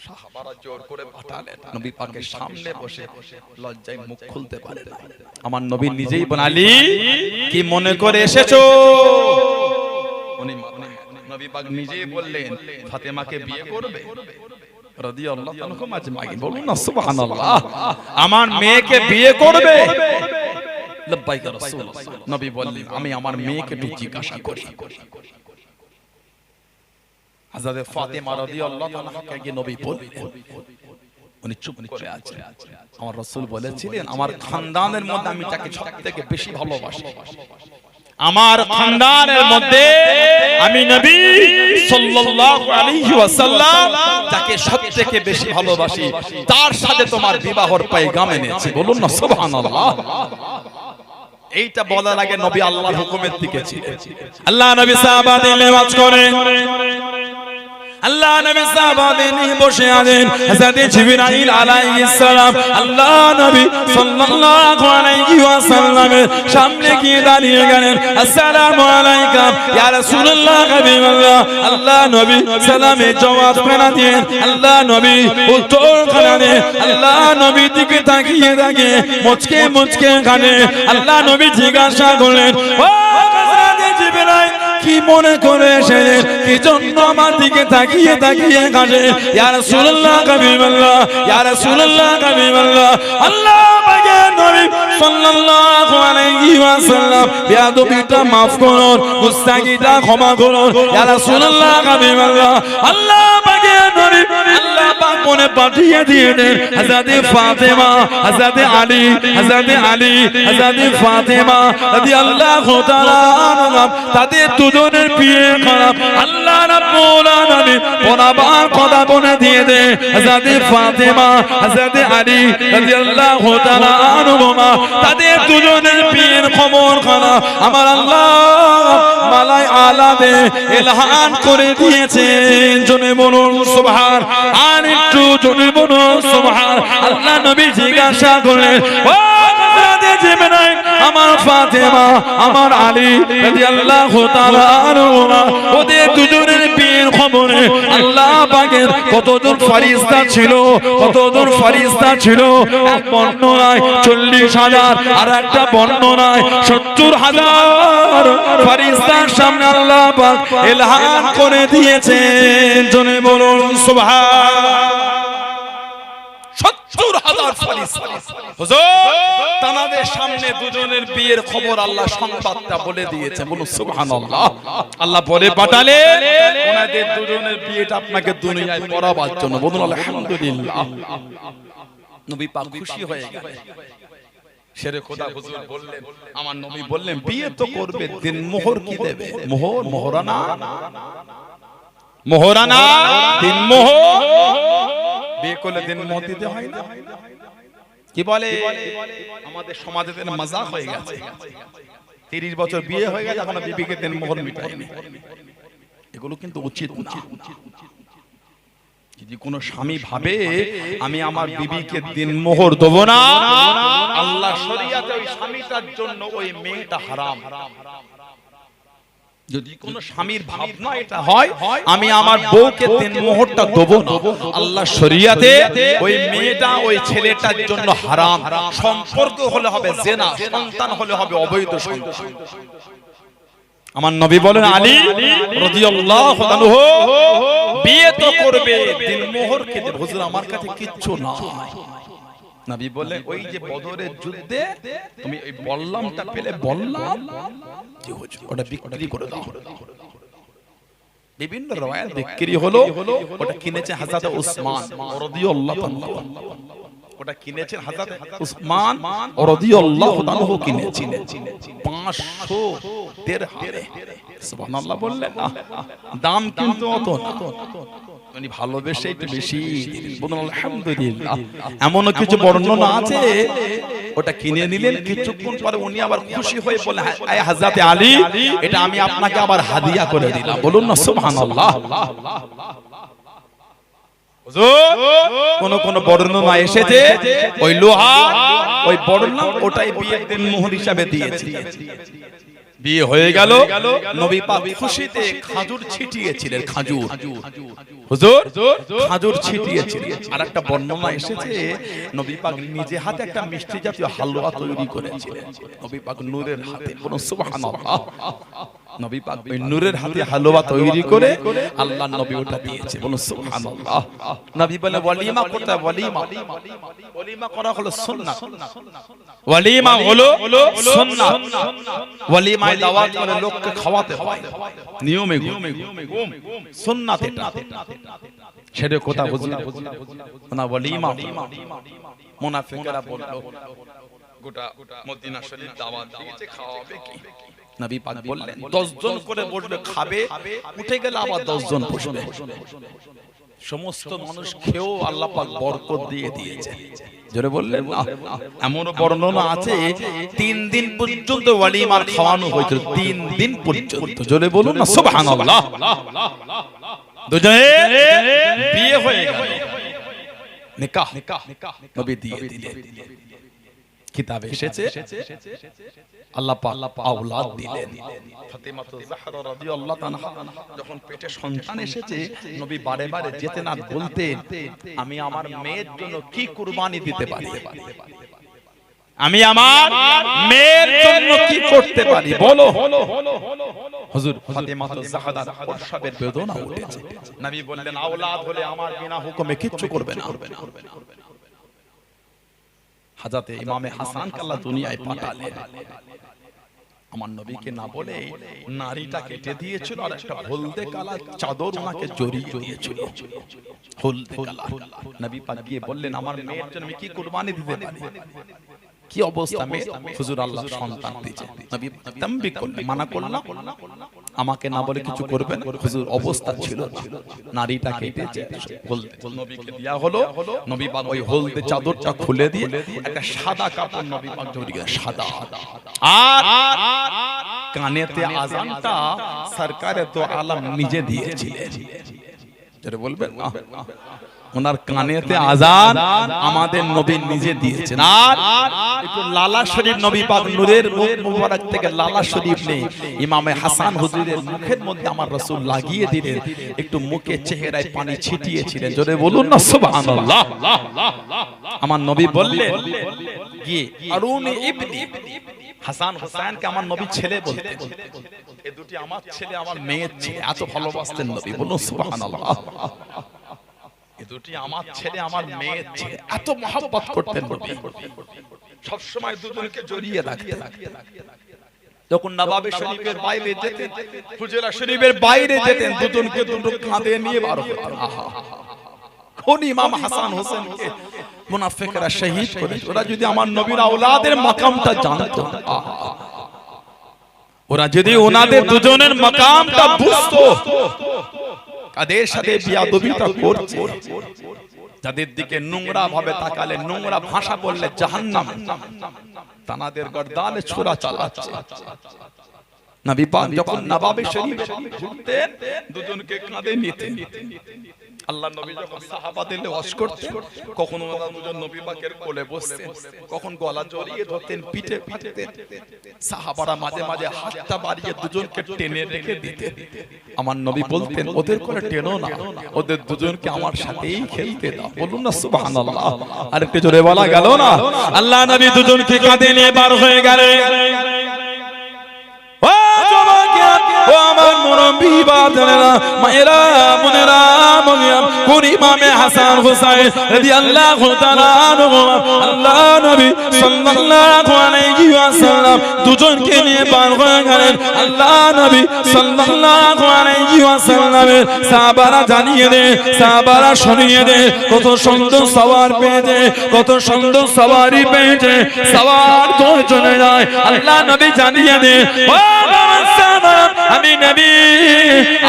সাহাবারা জোর করে পাঠালেন, নবী পাকের সামনে বসে লজ্জায় মুখ খুলতে পারে না। আমার নবী নিজেই বনালি কি মনে করে এসেছো? উনি নবী পাক নিজেই বললেন ফাতেমাকে বিয়ে করবে রাদিয়াল্লাহু আনহুম আজমাইন। বলুন না সুবহানাল্লাহ। আমার মেয়েকে বিয়ে করবে? লব্বাইক ইয়া রাসূলুল্লাহ। নবী বললেন আমি আমার মেয়েকে একটু জিজ্ঞাসা করি। হযরত ফাতেমা রাদিয়াল্লাহু আনহাকে গিয়ে নবী বললেন, উনি চুপ করে আছেন। আমার রাসূল বলেছিলেন আমার খানদানের মধ্যে আমি তাকে সবথেকে বেশি ভালোবাসি, আমার খানদানের মধ্যে আমি নবী সাল্লাল্লাহু আলাইহি ওয়াসাল্লাম যাকে সবথেকে বেশি ভালোবাসি তার সাথে তোমার বিবাহের পয়গাম এনেছি। বলুন না সুবহানাল্লাহ। এইটা বলার আগে নবী আল্লাহর হুকুমের দিকে ছিলেন। আল্লাহ নবী সাহাবাদের নেওয়াজ করে, আল্লাহ নবী সাহাবাদের নিয়ে বসে আছেন। হযরত জিবরাইল আলাইহিস সালাম আল্লাহ নবী সাল্লাল্লাহু আলাইহি ওয়াসাল্লামের সামনে গিয়ে দাঁড়িয়ে গেলেন। আসসালামু আলাইকা ইয়া রাসূলুল্লাহ হাবিবাল্লাহ। আল্লাহ নবী সালামে জবাব ফেরা দিয়ে আল্লাহ নবী উত্তর খানা দিয়ে আল্লাহ নবী দিকে তাকিয়ে তাকিয়ে মুচকে মুচকে কানে আল্লাহ নবী জিজ্ঞাসা করলেন, ও হযরত জিবরাইল কি মনে করে এসেছেন, কি জন্য আমার দিকে তাকিয়ে তাকিয়ে কাঁদে? ইয়া রাসূলুল্লাহ হাবিবাল্লাহ, ইয়া রাসূলুল্লাহ হাবিবাল্লাহ। আল্লাহ পাকের নবী সাল্লাল্লাহু আলাইহি ওয়াসাল্লাম বেয়াদবিটা maaf করুন, গুস্তাখিটা ক্ষমা করুন ইয়া রাসূলুল্লাহ হাবিবাল্লাহ। আল্লাহ পাকের নবী আল্লাহ পাক মনে পাঠিয়ে দিয়েছেন হযরত ফাতেমা, হযরত আলী, হযরত আলী, হযরত ফাতেমা রাদিয়াল্লাহু তাআলা আনহা, তাদের দুজনের বিয়ে করা আল্লাহ রাব্বুল আলামিন বরাবর কথা বলে দিয়ে দে। হযরত ফাতেমা, হযরত আলী রাদিয়াল্লাহু তাআলা আনহুমা তাদের দুজনের বিয়ের খবর করা আমার আল্লাহ মালাই আলাদে ইলহান করে দিয়েছেন। জনে বলুন সুবহান, আর একটু জনে বলুন সুবহান। আল্লাহ নবী জিজ্ঞাসা করলেন, ও হযরত জিবরাইল আমার ফাতেমা, আমার আলী রাদিয়াল্লাহু তাআলা আনহুমা ওদের দুজনের বিয়ের খবরে আল্লাহ পাকের কতজন ফেরেশতা ছিল, কতজন ফেরেশতা ছিল? এক বর্ণনায় 40,000 আর একটা বর্ণনায় 70,000 ফেরেশতার সামনে আল্লাহ পাক ইলহান করে দিয়েছেন। জনে বলুন সুবহান। 70,000 ফেরেশতা হুজুর তাদের সামনে দুজনের বিয়ের খবর আল্লাহ সংবাদটা বলে দিয়েছে। বলুন সুবহানাল্লাহ। আল্লাহ বলে পাঠালেন ওনাদের দুজনের বিয়েটা আপনাকে দুনিয়ায় পড়াবার জন্য। বলুন আলহামদুলিল্লাহ। নবী পাক খুশি হয়ে গেলেন। শেরে খোদা হুজুর বললেন, আমার নবী বললেন বিয়ে তো করবে, দিন মোহর কি দেবে? মোহর, মোহরানা, মোহরানা, দিন মোহর। বিয়ে করলে দিন মোহর দিতে হয় না? কি বলে আমাদের সমাজে মজাক হয়ে গেছে। 30 বছর বিয়ে হয়ে গেছে এখনো বিবিকে দিন মোহর মিটায়নি। এগুলো কিন্তু উচিত না। যদি কোনো স্বামী ভাবে আমি আমার বিবিকে দিন মোহর দেব না, আল্লাহ শরীয়তে ওই স্বামীটার জন্য ওই মেয়েটা হারাম। যদি কোন স্বামীর ভাবনা এটা হয় আমি আমার বউকে দিন মোহরটা দেব না, আল্লাহ শরীয়তে ওই মেয়েটা ওই ছেলেটার জন্য হারাম। সম্পর্ক হলে হবে জিনা, সন্তান হলে হবে অবৈধ সন্তান। আমার নবী বলেন আলী রাদিয়াল্লাহু আনহু বিয়ে তো করবে, দিন মোহর কে দেবে? হুজুর আমার কাছে কিচ্ছু নাই। নবী বললেন ওই যে বদরের যুদ্ধে তুমি ওই বল্লামটা পেলে, বল্লাম ওটা বিক্রি করে দাও। বিভিন্ন রওয়ায়াত বিক্রি হলো, ওটা কিনেছে হযরত উসমান রাদিয়াল্লাহু আনহু। ওটা কিনেছেন হযরত উসমান রাদিয়াল্লাহু আনহু কিনেছেন 500 দিরহামে। সুবহানাল্লাহ বললেন না, দাম কিন্তু অত না, উনি ভালোবেসে একটু বেশি দিলেন। বলুন আলহামদুলিল্লাহ। এমন কিছু বর্ণনা আছে ওটা কিনে নিলেন, কিছুক্ষণ পরে উনি আবার খুশি হয়ে বললেন, আয় হযরত আলী, এটা আমি আপনাকে আবার হাদিয়া করে দিলাম। বলুন না সুবহানাল্লাহ। কোন কোন বর্ণনা এসেছে ওই লোহা, ওই বর্ণনা ওটাই বিয়ের দিন মোহর হিসাবে দিয়েছে। বিয়ে হয়ে গেল, নবী পাক খুশিতে খাজুর ছিটিয়েছিলেন। খাজুর হুজুর খাজুর ছিটিয়েছিলেন। আর একটা বর্ণনা এসেছে নবী পাক নিজে হাতে একটা মিষ্টি জাতীয় হালুয়া তৈরি করেছিলেন। নবী পাক নূরের হাতে, বলুন সুবহানাল্লাহ। নবী পাক ওই নূরের হাতে হালুয়া তৈরি করে আল্লাহর নবী ওটা দিয়েছে। বলুন সুবহানাল্লাহ। নবী বলে ওয়ালিমা করতে, ওয়ালিমা ওয়ালিমা করা হলো সুন্নাত। ওয়ালিমা হলো সুন্নাত। ওয়ালিমায় দাওয়াত করে লোককে খাওয়াতে হয়, নিয়মে সুন্নাত এটা। সেটা কথা বুঝি না, ওয়ালিমা মুনাফিকরা বলল গোটা মদিনা শরীফ দাওয়াত দিয়েছে, খাওয়াবে কি? নবী পাক বললেন 10 জন করে বসবে, খাবে, উঠে গেলে আবার 10 জন বসবে। সমস্ত মানুষ খেয়েও আল্লাহ পাক বরকত দিয়ে দিয়েছে। জোরে বললেন না। এমন বর্ণনা আছে 3 দিন পর্যন্ত ওয়ালিমার খাওয়ানো হয়েছিল, 3 দিন পর্যন্ত। জোরে বলুন না সুবহানাল্লাহ। দুজনে বিয়ে হয়ে গেল, নিকাহ নবী দিয়ে দিলেন। কিতাবে এসেছে আল্লাহ পাক আওলাদ দিলেন। ফাতেমাতুজ জাহরা রাদিয়াল্লাহু আনহা যখন পেটে সন্তান এসেছে, নবী বারে বারে যেতেন আর বলতেন, আমি আমার মেয়ের জন্য কি কুরবানি দিতে পারি, আমি আমার মেয়ের জন্য কি করতে পারি বলো। হুজুর ফাতেমাতুজ জাহরার প্রসবের বেদনা উঠেছে। নবী বললেন, আওলাদ হলে আমার বিনা হুকুমে কিচ্ছু করবে না। হযরত ইমামে হাসানকে আল্লাহ দুনিয়ায় পাঠালেন। আমার নবীকে না বলে নারীটা কেটে দিয়েছিল, আর একটা হলদে কালা চাদর ওনাকে জড়িয়ে দিয়েছিল, হলদে কালা। নবী পাক গিয়ে বললেন, আমার মেয়ের জন্য আমি কি কুরবানি দিতে পারি? কি অবস্থা মেয়ে? হুজুর আল্লাহ সন্তান দিয়েছে। নবী তামবিক করলেন, মানা করলাম, আমাকে না বলে কিছু করবেন। হুজুর অবস্থা ছিল নারীটা কেটেছে, নবীকে দেয়া হলো। নবী পাক ওই হলদে চাদরটা খুলে দিয়ে একটা সাদা কাপড় নবী পাক জড়িয়ে, সাদা। আর কানেতে আযানটা সরকারে তো আলম নিজে দিয়েছিলেন। যেটা বলবেন না, ওনার কানেতে আযান আমাদের নবী নিজে দিয়েছেন। আর একটু লালা শরীফ নবী পাক নূরের মুখ মুবারক থেকে লালা শরীফ নেই, ইমামে হাসান হুজুরের মুখের মধ্যে আমার রাসূল লাগিয়ে দিলেন, একটু মুখে চেহারায় পানি ছিটিয়েছিলেন। জোরে বলুন না সুবহানাল্লাহ। আমার নবী বললেন গিয়ে, আরুনি ইবনি হাসান, হুসাইনকে আমার নবী ছেলে বলতেন। এই দুটি আমার ছেলে, আমার মেয়ের ছেলে, এত ভালোবাসতেন নবী। বলুন সুবহানাল্লাহ। এই দুটি আমার ছেলে, আমার মেয়ের ছেলে, এত মহব্বত করতেন নবী। সব সময় দুজনকে জড়িয়ে রাখতেন। যখন নবাবে শরীফের বাইরে যেতেন, হুজরা শরীফের বাইরে যেতেন, দুজনকে দুটো কাঁধে নিয়ে বার হতেন। আহা, কোন ইমাম হাসান হোসেনকে মুনাফিকরা শহীদ করেছে। ওরা যদি আমার নবীর আওলাদের মাকামটা জানতো, আহা, ওরা যদি ওনাদের দুজনের মাকামটা বুঝতো, কাদের সাথে বিয়াদবিটা করছে, যাদের দিকে নোংরা ভাবে তাকালে, নোংরা ভাষা বললে জাহান্নাম, তানাদের গর্দানে ছোরা চালাচ্ছে। নবী পাক যখন নবাবে শরীফে ঘুরতেন, দুজনকে কাঁধে নিতেন। আল্লাহ নবী যখন সাহাবাদের ওয়াজ করতেন, কখনো ওরা দুজন নবী পাকের কোলে বসতেন, কখন গলা জড়িয়ে ধরতেন, পিঠে পিঠতেন। সাহাবারা মাঝে মাঝে হাতটা বাড়িয়ে দুজনকে টেনে রেখে দিতেন। আমার নবী বলতেন, ওদের করে টেনো না, ওদের দুজনকে আমার সাথেই খেলতে দাও। বলুন না সুবহানাল্লাহ। আর একটু জোরে বলা গেল না। আল্লাহ নবী দুজনকে কাঁধে নিয়ে বার হয়ে গেলেন। ও আমার মুরব্বি বাজানেরা, মায়েরা, বোনেরা, কোন ইমামে হাসান হুসাইন রাদিয়াল্লাহু তাআলা আনহু আল্লাহ নবী সাল্লাল্লাহু আলাইহি ওয়াসাল্লাম দুজনকে নিয়ে পার হয়ে গেলেন। আল্লাহ নবী সাল্লাল্লাহু আলাইহি ওয়াসাল্লামের সাহাবারা জানিয়ে দে, সাহাবারা শুনিয়ে দে, কত সুন্দর সওয়ার পেয়েছে, কত সুন্দর সওয়ারি পেয়েছে, সওয়ার তো চলে যায়। আল্লাহ নবী জানিয়ে দে, ও আমার সাহাবারা, আমি নবী,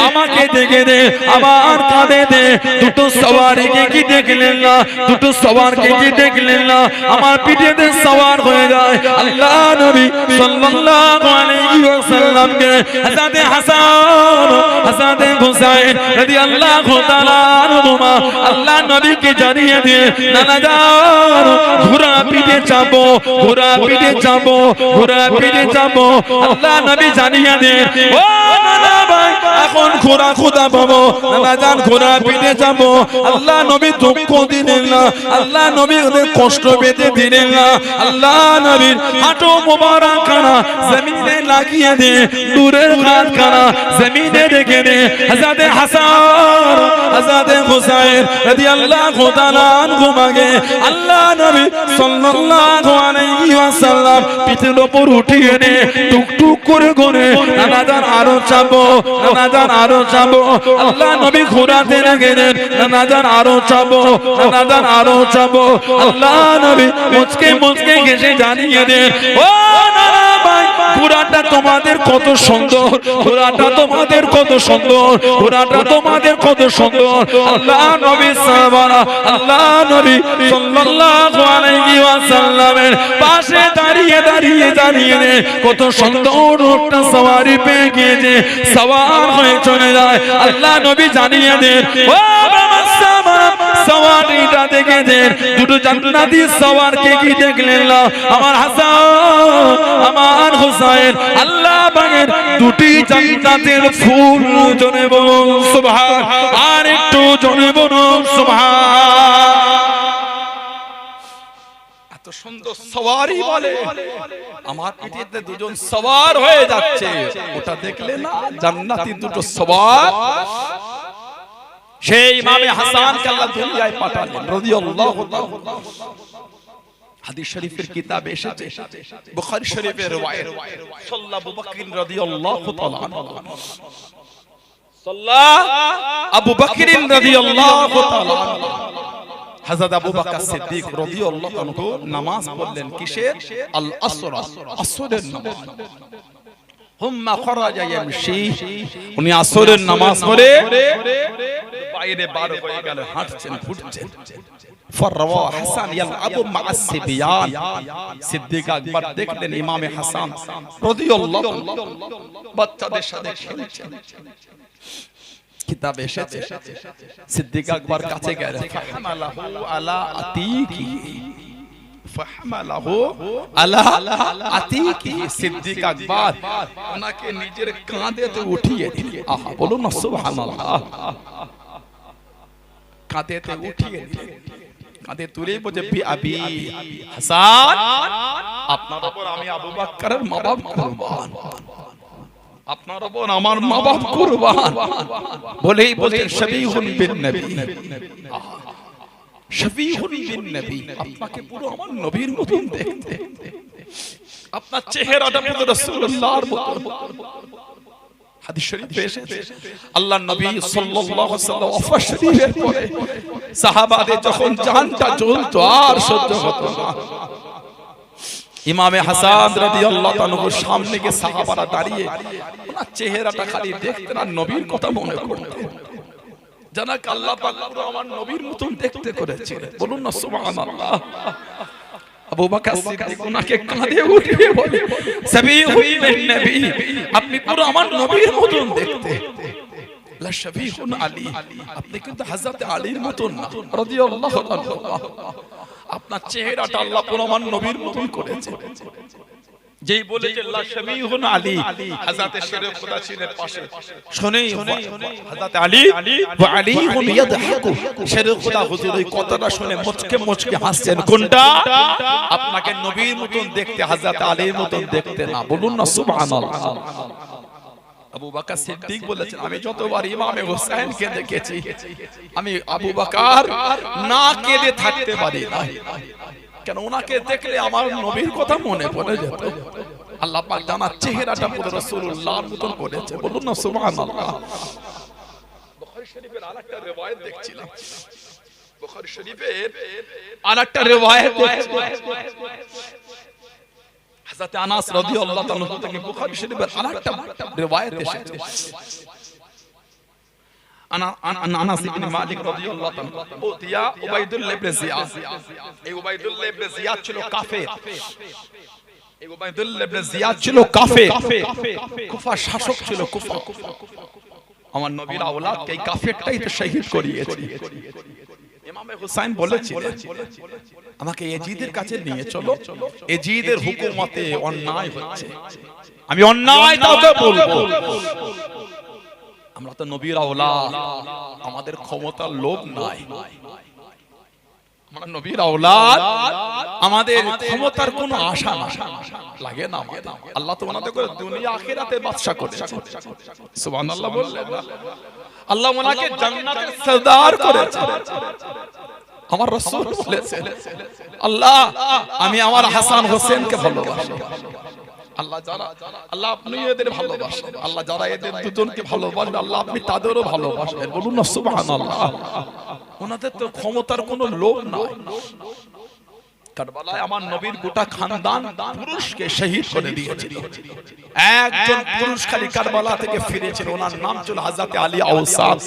আমাকে দেখে দে, আমার কাঁধে দে। দুটো সওয়ারিকে কি দেখলেন না, দুটো সওয়ারকে কি দেখলেন না, আমার পিঠেতে সওয়ার হয়ে যায়। আল্লাহ নবী সাল্লাল্লাহু আলাইহি ওয়াসাল্লামকে হযরত হাসান হযরত হুসাইন রাদিয়াল্লাহু তাআলা আনহুমা আল্লাহ নবীকে জানিয়ে দিয়ে, নানা যান ঘোড়া পিঠে চাপো, ঘোড়া পিঠে চাপো, ঘোড়া পিঠে চাপো। আল্লাহ নবী জানিয়ে দিয়ে, ও নানা ভাই, এখন ঘোড়া খোদা পাবো, নানা যান ঘোড়া পিঠে যাবো। আল্লাহ নবী দুঃখ দিলেন না, আল্লাহ নবী ওদের কষ্ট পেতে দিলেন না। আল্লাহ নবীর হাঁটু মোবারক খানা জমিনে লাগিয়ে দে, দূরের হাত খানা জমিনে রেখে দে। হযরত হাসান হযরত হুসাইন রাদিয়াল্লাহু তাআলা আনহুমাকে আল্লাহ নবী সাল্লাল্লাহু আলাইহি ওয়াসাল্লাম পিঠের উপর উঠিয়ে নে, টুকটুক করে করে নানা যান আরো চাপো, নানা যান আরো চাপো। আল্লাহ নবী ঘোরাতে লাগলেন, নানা যান আরো চাপো, নানা যান আরো চাপো। আল্লাহ নবী মুচকে মুচকে হেসে জানিয়ে দে, ও নানা ভাই, ঘোড়াটা তোমাদের কত সুন্দর, ঘোড়াটা তোমাদের কত সুন্দর, ঘোড়াটা তোমাদের কত সুন্দর। আল্লাহ নবী সাহাবারা আল্লাহ নবী সাল্লাল্লাহু আলাইহি ওয়াসাল্লামের পাশে দাঁড়িয়ে দাঁড়িয়ে জানিয়ে দে, কত সুন্দর একটা সওয়ারি পেয়ে গিয়েছে, সওয়ার হয়ে চলে যায়। আল্লাহ নবী জানিয়ে দেন, ও আমার সাহাবারা, সওয়ারিটা দেখে দেন, দুটো জান্নাতি সওয়ারকে কি দেখলেন না, আমার হাসান আমার হুসাইন, আল্লাহ পাকের দুটি জান্নাতের ফুল। জনে বলুন সুবহান, আর একটু জনে বলুন সুবহান। এত সুন্দর সওয়ারি বলে, আমার পিঠেতে দুজন সওয়ার হয়ে যাচ্ছে, ওটা দেখলে না জান্নাতি দুটো সওয়ার। সেই ইমামে হাসানকে আল্লাহ দুনিয়ায় পাঠালেন রাদিয়াল্লাহু তাআলা। হাদিস শরীফের কিতাবে এসেছে, বুখারী শরীফের riwayat, সাল্লাল্লাহু আবু বকর রাদিয়াল্লাহু তাআলা আনহু, সাল্লাল্লাহু আবু বকর রাদিয়াল্লাহু তাআলা আনহু, হযরত আবু বকর সিদ্দিক রাদিয়াল্লাহু আনহু নামাজ পড়লেন, কিসের? আল আসর, আসরের নামাজ। হুম্মা খরাজা ইয়ামশি, উনি আসরের নামাজ পড়ে বাইরে বার হয়ে গেল, হাঁটছেন, ঘুরছেন। ফারওয়া হাসান ইয়ালআবু মা'আস সিবিয়ান, সিদ্দিক আকবর দেখলেন ইমামে হাসান রাদিয়াল্লাহু আনহু বাচ্চাদের সাথে খেলছেন। কিতাবে এসেছে, সিদ্দিক আকবর কাছে গেলেন, ফাহমালাহু আলা আতিকি, ফাহমালাহু আলা আতিকি, সিদ্দিক আকবর ওনাকে নিজের কাঁধেতে উঠিয়ে দিলেন। আহা, বলুন না সুবহানাল্লাহ। কাঁধেতে উঠিয়ে দিলেন, কাঁধে তুলে বলে, বি আবি হাসান, আপনার উপর আমি আবু বকরের মা-বাপ কুরবান, আপনার উপর আমার মা-বাপ কুরবান। বলেই বলতেন শফিউন বিন নবী, শফিউন বিন নবী, আপনাকে পুরো আমার নবীর মতন দেখতে, আপনার চেহারাটা পুরো রাসূলুল্লাহর মতো। হাদিস শরীফে এসেছে, আল্লাহর নবী সাল্লাল্লাহু আলাইহি ওয়াসাল্লাম ওয়াফাত শরীফের পরে সাহাবাদের যখন জানটা জ্বলতো আর সহ্য হতো না, ইমামে হাসান রাদিয়াল্লাহু তাআলার সামনে গিয়ে সাহাবারা দাঁড়িয়ে ওনার চেহারাটা খালি দেখতেন আর নবীর কথা মনে করতেন, জানাক আল্লাহ পাক পুরো আমার নবীর মতন দেখতে করেছিলেন। বলুন না সুবহানাল্লাহ। আবু বকর সিদ্দিক ওনাকে কাঁধে উঠিয়ে বলে, শফিউন বিন নবী, আপনি পুরো আমার নবীর মতন দেখতে। লা শফিউন আলী, আপনি কিন্তু হযরত আলীর মতন না রাদিয়াল্লাহু আনহু, আপনার চেহারাটা আল্লাহ পুরো আমার নবীর মতন করেছে। যেই বলেছে লা শফিউন আলী, হযরত শেরে খোদা ছিলেন পাশে, শুনেই হযরত আলী ওয়া আলীহুন ইয়াদহাকু, শেরে খোদা হুজুর এই কথাটা শুনে মুচকে মুচকে হাসছেন। কোনটা? আপনাকে নবীর মতন দেখতে, হযরত আলীর মতন দেখতে না। বলুন না সুবহানাল্লাহ। আবু বকর সিদ্দিক বলেছেন আমি যতবার ইমামে হোসেনকে দেখেছি আমি আবু বকর না কেঁদে থাকতে পারি না, কেন ওনাকে দেখলে আমার নবীর কথা মনে পড়ে যেত। আল্লাহ পাক জানার চেহারাটা পুরো রাসূলুল্লাহর মতন করেছে, বলুন না সুবহানাল্লাহ। বুখারী শরীফের আরেকটা রিওয়ায়াত দেখছিলাম, বুখারী শরীফের আরেকটা রিওয়ায়াত হযরত আনাস রাদিয়াল্লাহু তাআলা থেকে বুখারী শরীফের আরেকটা রিওয়ায়াত এসেছে। আনাস ইবনে মালিক রাদিয়াল্লাহু তাআলা ওতিয়া উবাইদুল্লাহ ইবনে জিয়াদ, এই উবাইদুল্লাহ ইবনে জিয়াদ ছিল কাফের, এই উবাইদুল্লাহ ইবনে জিয়াদ ছিল কাফের, কুফা শাসক ছিল কুফা। আমার নবীর আওলাদকে এই কাফেরটাই তো শহীদ করিয়েছে। ইমামে হুসাইন বলেছিলেন আমাকে এজিদের কাছে নিয়ে চলো, এজিদের হুকুমতে অন্যায় হচ্ছে, আমি অন্যায় কাউকে বলবো। আমরা তো নবীর আওলাদ, আমাদের ক্ষমতার লোভ নাই, আমরা নবীর আওলাদ, আমাদের ক্ষমতার কোনো আশা লাগে না আমাদের। আল্লাহ তো ওনাদের করে দুনিয়া আখিরাতে বাদশা করেছে, সুবহানাল্লাহ বললেন না? আল্লাহ ওনাকে জান্নাতের সরদার করেছে। আমার রাসূল বলেছেন আল্লাহ আমি আমার হাসান হোসেনকে ভালোবাসি, আল্লাহ যারা, আল্লাহ আপনি এদের ভালোবাসেন, আল্লাহ যারা এদের দুজনকে ভালোবাসেন আল্লাহ আপনি তাদেরও ভালোবাসেন, বলুন না সুবহানাল্লাহ। ওনাদের তো ক্ষমতার কোনো লোভ নাই। কারবালায় আমার নবীর গোটা খানদান পুরুষকে শহীদ করে দিয়েছিল, একজন পুরুষ খালি কারবালা থেকে ফিরেছিল, ওনার নাম ছিল হযরত আলী আওসাদ,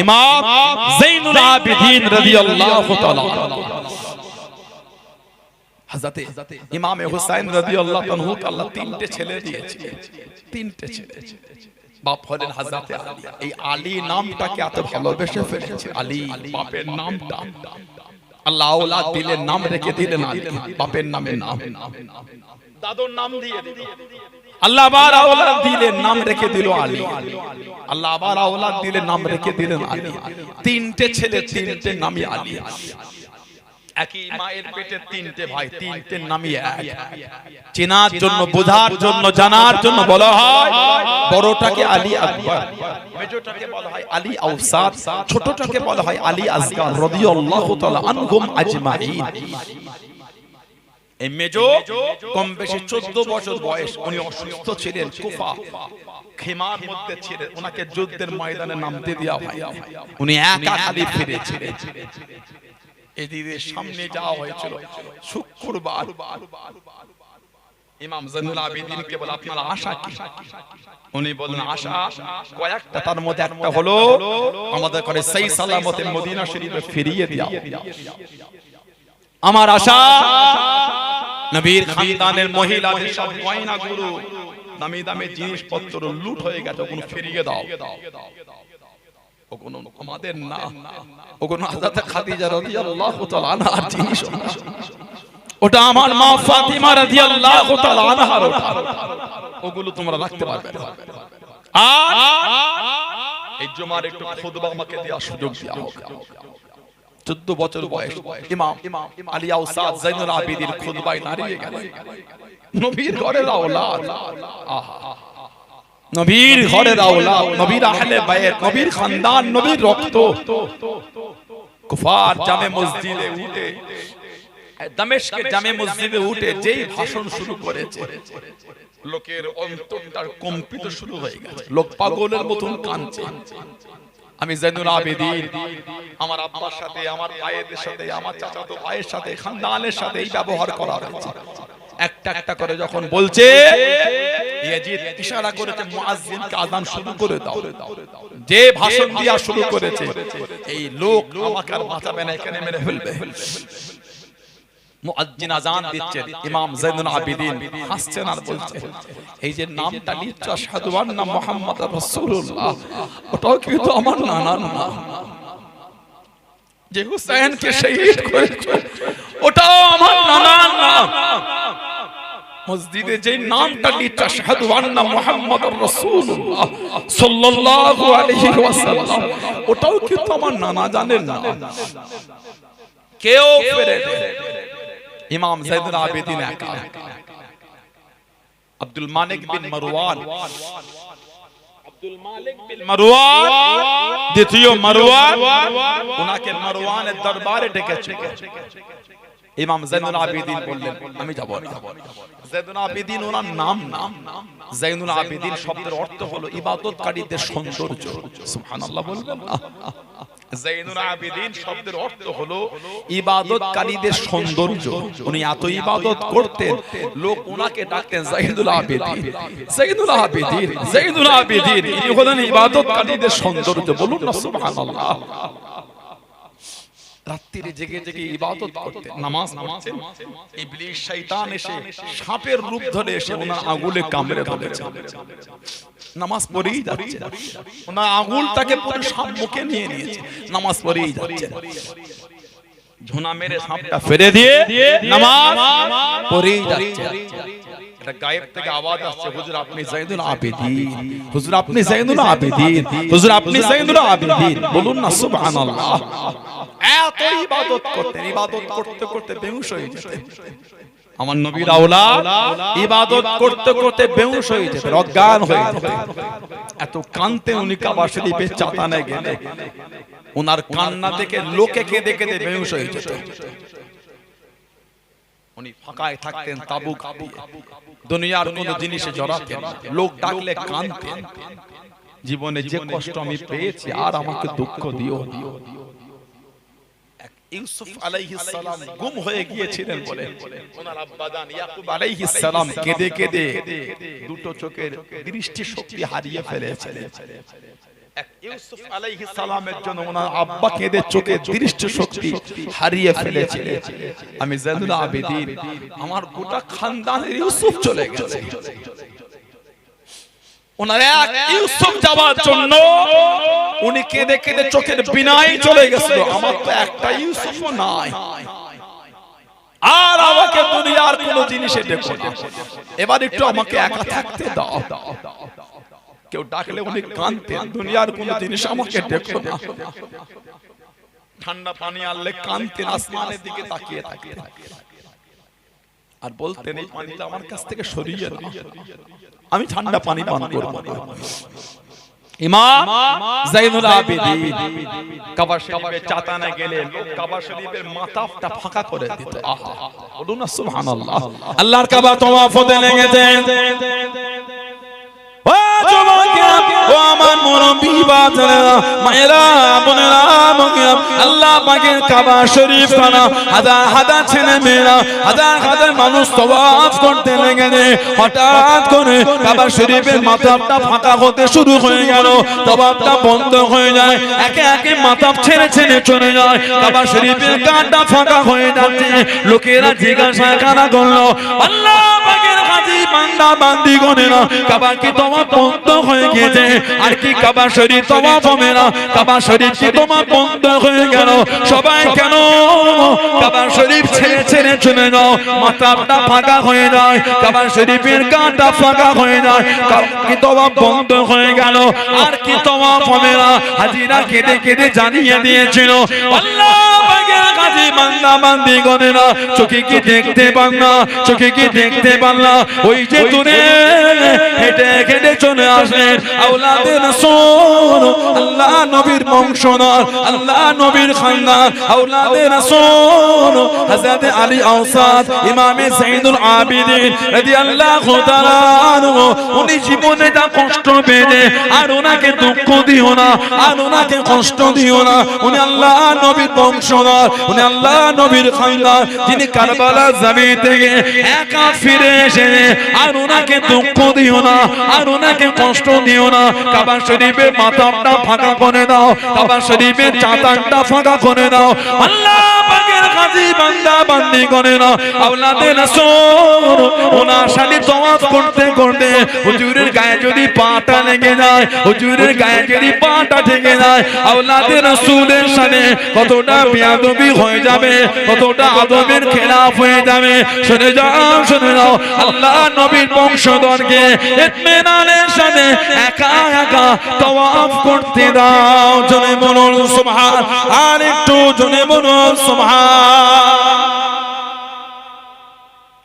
ইমাম যাইনুল আবিদিন রাদিয়াল্লাহু তাআলা। হযরত ইমামে হুসাইন রাদিয়াল্লাহু আনহু আল্লাহ তিনটে ছেলে দিয়েছে, তিনটে ছেলে, বাপ হলেন হযরত আলী। এই আলী নামটাকে এত ভালোবেসে ফেলেছে, আলী বাপের নামটা আল্লাহ আওলাদ দিলেন, নাম রেখে দিলেন আলী, বাপের নামে নাম, দাদুর নাম দিয়ে আল্লাহ আবার আওলাদ দিলেন, নাম রেখে দিল আলী, আল্লাহ আবার আওলাদ দিলেন, নাম রেখে দিলেন আলী। তিনটে ছেলে, তিনটে নামই আলী। একই মায়ের পেটে তিনটে ভাই, তিনটে নামই এক। চেনার জন্য, বোঝার জন্য, জানার জন্য বলা হয় বড়টাকে আলী আকবর, মেজোটাকে বলা হয় আলী আওসাদ, ছোটটাকে বলা হয় আলী আসগার রাদিয়াল্লাহু তাআলা আনহুম আজমাইন। এই মেজো কম বেশি 14 বছর বয়স, উনি অসুস্থ ছিলেন, কুফা খেমার মধ্যে ছিলেন, ওনাকে যুদ্ধের ময়দানে নামতে দেওয়া হয়, উনি একা খালি ফিরেছিলেন। এদিকে সামনে যাওয়া হয়েছিল শুক্রবার, ইমাম যাইনুল আবিদিনকে বলে আপনার আশা কি? উনি বলেন আশা কয়েকটা, তার মধ্যে একটা হলো আমাদের করে সেই সালামতে মদিনা শরীফে ফিরিয়ে দাও। আমার আশা নবীর খানদানের মহিলাদের সব গয়নাগুলো, দামি দামি জিনিসপত্র লুট হয়ে গেছে, ওগুলো ফিরিয়ে দাও। ওগুলো আমাদের না, ওগুলো হযরত খাদিজা রাদিয়াল্লাহু তাআলা আনহার জিনিস, ওটা আমার মা ফাতিমা রাদিয়াল্লাহু তাআলা আনহার, ওগুলো তোমরা রাখতে পারবে না। আর এই জুমার একটু খুতবা আমাকে দেওয়ার সুযোগ দেওয়া হোক। 14 বছর বয়স ইমাম আলী আওসাদ যাইনুল আবিদিন খুতবায় দাঁড়িয়ে গেলেন, নবীর ঘরের আওলাদ, আহা নবীর ঘরের আওলাদ, নবীর আহলে বাইত, নবীর খানদান, নবীর রক্ত, কুফার জামে মসজিদে উঠে, দামেস্কে জামে মসজিদে উঠে যেই ভাষণ শুরু করেছে, লোকের অন্তরটা কম্পিত শুরু হয়ে গেছে, লোক পাগলের মতন কাঁদছে। আমি যাইনুল আবিদিন আমার আব্বার সাথে, আমার ভাইয়ের সাথে, আমার চাচাতো ভাইয়ের সাথে, খানদানের সাথে এই ব্যবহার করা হয়েছে। একটা একটা করে যখন বলছে, ইয়াজিদ ইশারা করেছে মুয়াজ্জিনকে আযান শুরু করে দাও। যে ভাষণ দিয়া শুরু করেছে, এই লোক আমাকে আর বাঁচাবে না, এখানে মেরে ফেলবে। মুয়াজ্জিন আযান দিচ্ছেন, ইমাম যাইনুল আবিদিন হাসছেন আর বলছেন এই যে নামটা নিচ্ছ আশহাদু আন্না মুহাম্মাদুর রাসূলুল্লাহ, ওটাও কিন্তু আমার নানার নাম, যে হুসাইনকে শহীদ করেছে ওটাও আমার নানার নাম। মসজিদে যে নামটা নিচ্ছ আশহাদু আন্না মুহাম্মাদুর রাসূলুল্লাহ সাল্লাল্লাহু আলাইহি ওয়াসাল্লাম, ওটাও কিন্তু আমার নানা জানেন না। কেউ ফেরে ইমাম যাইনুল আবিদিন একা। আব্দুল মালিক বিন মারওয়ান, আব্দুল মালিক বিন মারওয়ান, দ্বিতীয় মারওয়ান, ওনাকে মারওয়ানের দরবারে ডেকেছে। ইমাম যাইনুল আবেদিন বললেন আমি যাব না। যাইনুল আবেদিন ওনার নাম না। যাইনুল আবেদিন শব্দের অর্থ হলো ইবাদতকারীদের সৌন্দর্য। সুবহানাল্লাহ বলবেন না? যাইনুল আবেদিন শব্দের অর্থ হলো ইবাদতকারীদের সৌন্দর্য। উনি এত ইবাদত করতেন, লোক ওনাকে ডাকতেন যাইনুল আবেদিন, যাইনুল আবেদিন, যাইনুল আবেদিন। ইনি হলেন ইবাদতকারীদের সৌন্দর্য। বলুন না সুবহানাল্লাহ। রাত্রিরে জেগে জেগে ইবাদত করতেন, নামাজ পড়তেন। ইবলিস শয়তান এসে সাপের রূপ ধরে এসে ওনার আঙ্গুলে কামড়ে ধরেছে। নামাজ পড়েই যাচ্ছে, ওনার আঙ্গুলটাকে পুরো সাপ মুখে নিয়ে নিয়েছে, নামাজ পড়েই যাচ্ছে। ঝুনা মেরে সাপটা ফেলে দিয়ে নামাজ পড়েই যাচ্ছে। এটা গায়েব থেকে আওয়াজ আসছে, হুজুর আপনি যাইনুল আবেদিন, হুজুর আপনি যাইনুল আবেদিন, হুজুর আপনি যাইনুল আবেদিন। বলুন না সুবহানাল্লাহ। এত ইবাদত করতেন, ইবাদত করতে করতে বেহুশ হয়ে যেতেন। আমার নবীর আওলাদ ইবাদত করতে করতে বেহুশ হয়ে যেতেন, অজ্ঞান হয়ে যেতেন। এত কাঁদতেন উনি কাবা শরীফের চাতানে গেলে। ওনার কান্না দেখে লোকে কেঁদে কেঁদে বেহুশ হয়ে যেতেন। উনি ফাঁকায় থাকতেন, তাবু কাঁপিয়ে, দুনিয়ার কোনো জিনিসে জড়াতেন না। লোক ডাকলে কাঁদতেন, জীবনে যে কষ্ট আমি পেয়েছি আর আমাকে দুঃখ দিও না। ইউসুফ আলাইহিস সালাম গুম হয়ে গিয়েছিলেন বলে ওনার আব্বাজান ইয়াকুব আলাইহিস সালাম কেঁদে কেঁদে দুটো চোখের দৃষ্টি শক্তি হারিয়ে ফেলেছিলেন। ইউসুফ আলাইহিস সালামের জন্য ওনার আব্বা কেঁদে চোখের দৃষ্টি শক্তি হারিয়ে ফেলেছিলেন। আমি যাইনুল আবেদিন, আমার গোটা খানদানের ইউসুফ চলে গেছে। ওনার এক ইউসুফ যাওয়ার জন্য উনি কেঁদে কেঁদে চোখের বিনাই চলে গেছিল। আমার তো একটা ইউসুফও নাই, আর আমাকে দুনিয়ার কোন জিনিসে দেখো না, এবার একটু আমাকে একা থাকতে দাও। কেউ ডাকলে উনি কাঁদতেন, দুনিয়ার কোন জিনিস আমাকে দেখো না। ঠান্ডা পানি আনলে কাঁদতেন, আসমানের দিকে তাকিয়ে থাকতেন আর বলতেন এই পানিটা আমার কাছ থেকে সরিয়ে নাও, আমি ঠান্ডা পানি পান করব না। ইমাম যাইনুল আবেদিন কাবা শরীফের চাতানে গেলে লোক কাবা শরীফের মাতাফটা ফাঁকা করে দিত। আহা, বলুন না সুবহানাল্লাহ। আল্লাহর কাবা তওয়াফে লেগেছেন। ও যুবকেরা, ও আমার মুরব্বি বাজারেরা, মায়েরা, বোনেরা, মুগিরা, আল্লাহ পাকের কাবা শরীফ খানা হাজার হাজার ছেলে মেয়েরা, হাজার হাজার মানুষ তওয়াফ করতে লেগেছে। হঠাৎ করে কাবা শরীফের মাথাটা ফাঁকা হতে শুরু হয়ে গেল, তওয়াফটা বন্ধ হয়ে যায়। একে একে মাথাপ ছেড়ে ছেড়ে চলে যায়, কাবা শরীফের কাঁটা ফাঁকা হয়ে যাচ্ছে। লোকেরা জিজ্ঞাসা করা করলো, আল্লাহ পাকের হাজী বান্দা বান্দিগণেরা, কাবা কি তওয়াফ বন্ধ হয়ে গেছে? আর কি কাবা শরীফ তওয়াফ হবে না? কাবা শরীফ কি তোমার বন্ধ হয়ে গেল? সবাই কেন কাবা শরীফ ছেড়ে ছেড়ে চলে যাও? মাথাটা ফাঁকা হয়ে যায়, কাবা শরীফের কাঁটা ফাঁকা হয়ে যায়, কি তওয়াফ বন্ধ হয়ে গেল? আর কি তওয়াফ হবে না? হাজিরা কেঁদে কেঁদে জানিয়ে দিয়েছিল, আল্লাহ পাকের কাজী বান্দা বান্দিগণেরা, চোখে কি দেখতে পান না? চোখে কি দেখতে পান না? ওই যে দূরে হেঁটে হেঁটে চলে আসেন আওলাদে রাসূল, আল্লাহ নবীর বংশধর, আল্লাহ নবীর খানদান, আওলাদে রাসূল হযরত আলী আওসাদ ইমামে সাইয়্যিদুল আবিদিন রাদিয়াল্লাহু তাআলা আনহু। উনি জীবনে যা কষ্ট পেয়েছে, আর ওনাকে দুঃখ দিও না, আর ওনাকে কষ্ট দিও না। উনি আল্লাহ নবীর বংশধর, উনি আল্লাহ নবীর খানদান, যিনি কারবালা জমিন থেকে একা ফিরে এসে, আর ওনাকে দুঃখ দিও না, আর ওনাকে কষ্ট দিও না। কাবা শরীফের মাথাটা ফাঁকা করে দাও, কাবা শরীফের চাতানটা ফাঁকা করে দাও। আল্লাহ পাকের কাজী বান্দা বান্দি করে না, আওলাদে রাসূল ওনার সাথে তওয়াফ করতে করতে হুজুরের গায়ে যদি পাটা লেগে যায়, হুজুরের গায়ে যদি পাটা ঠেকে যায়, আওলাদে রাসূলের সাথে কতটা বেয়াদবি হয়ে যাবে, কতটা আদবের খেলাফ হয়ে যাবে। শুনে যাও, শুনে যাও, আল্লাহ নবীর বংশধরকে ইতমিনানের সাথে একা একা তওয়াফ করতে দাও। জনে বলুন সুবহান, আর একটু জনে বলুন সুবহান।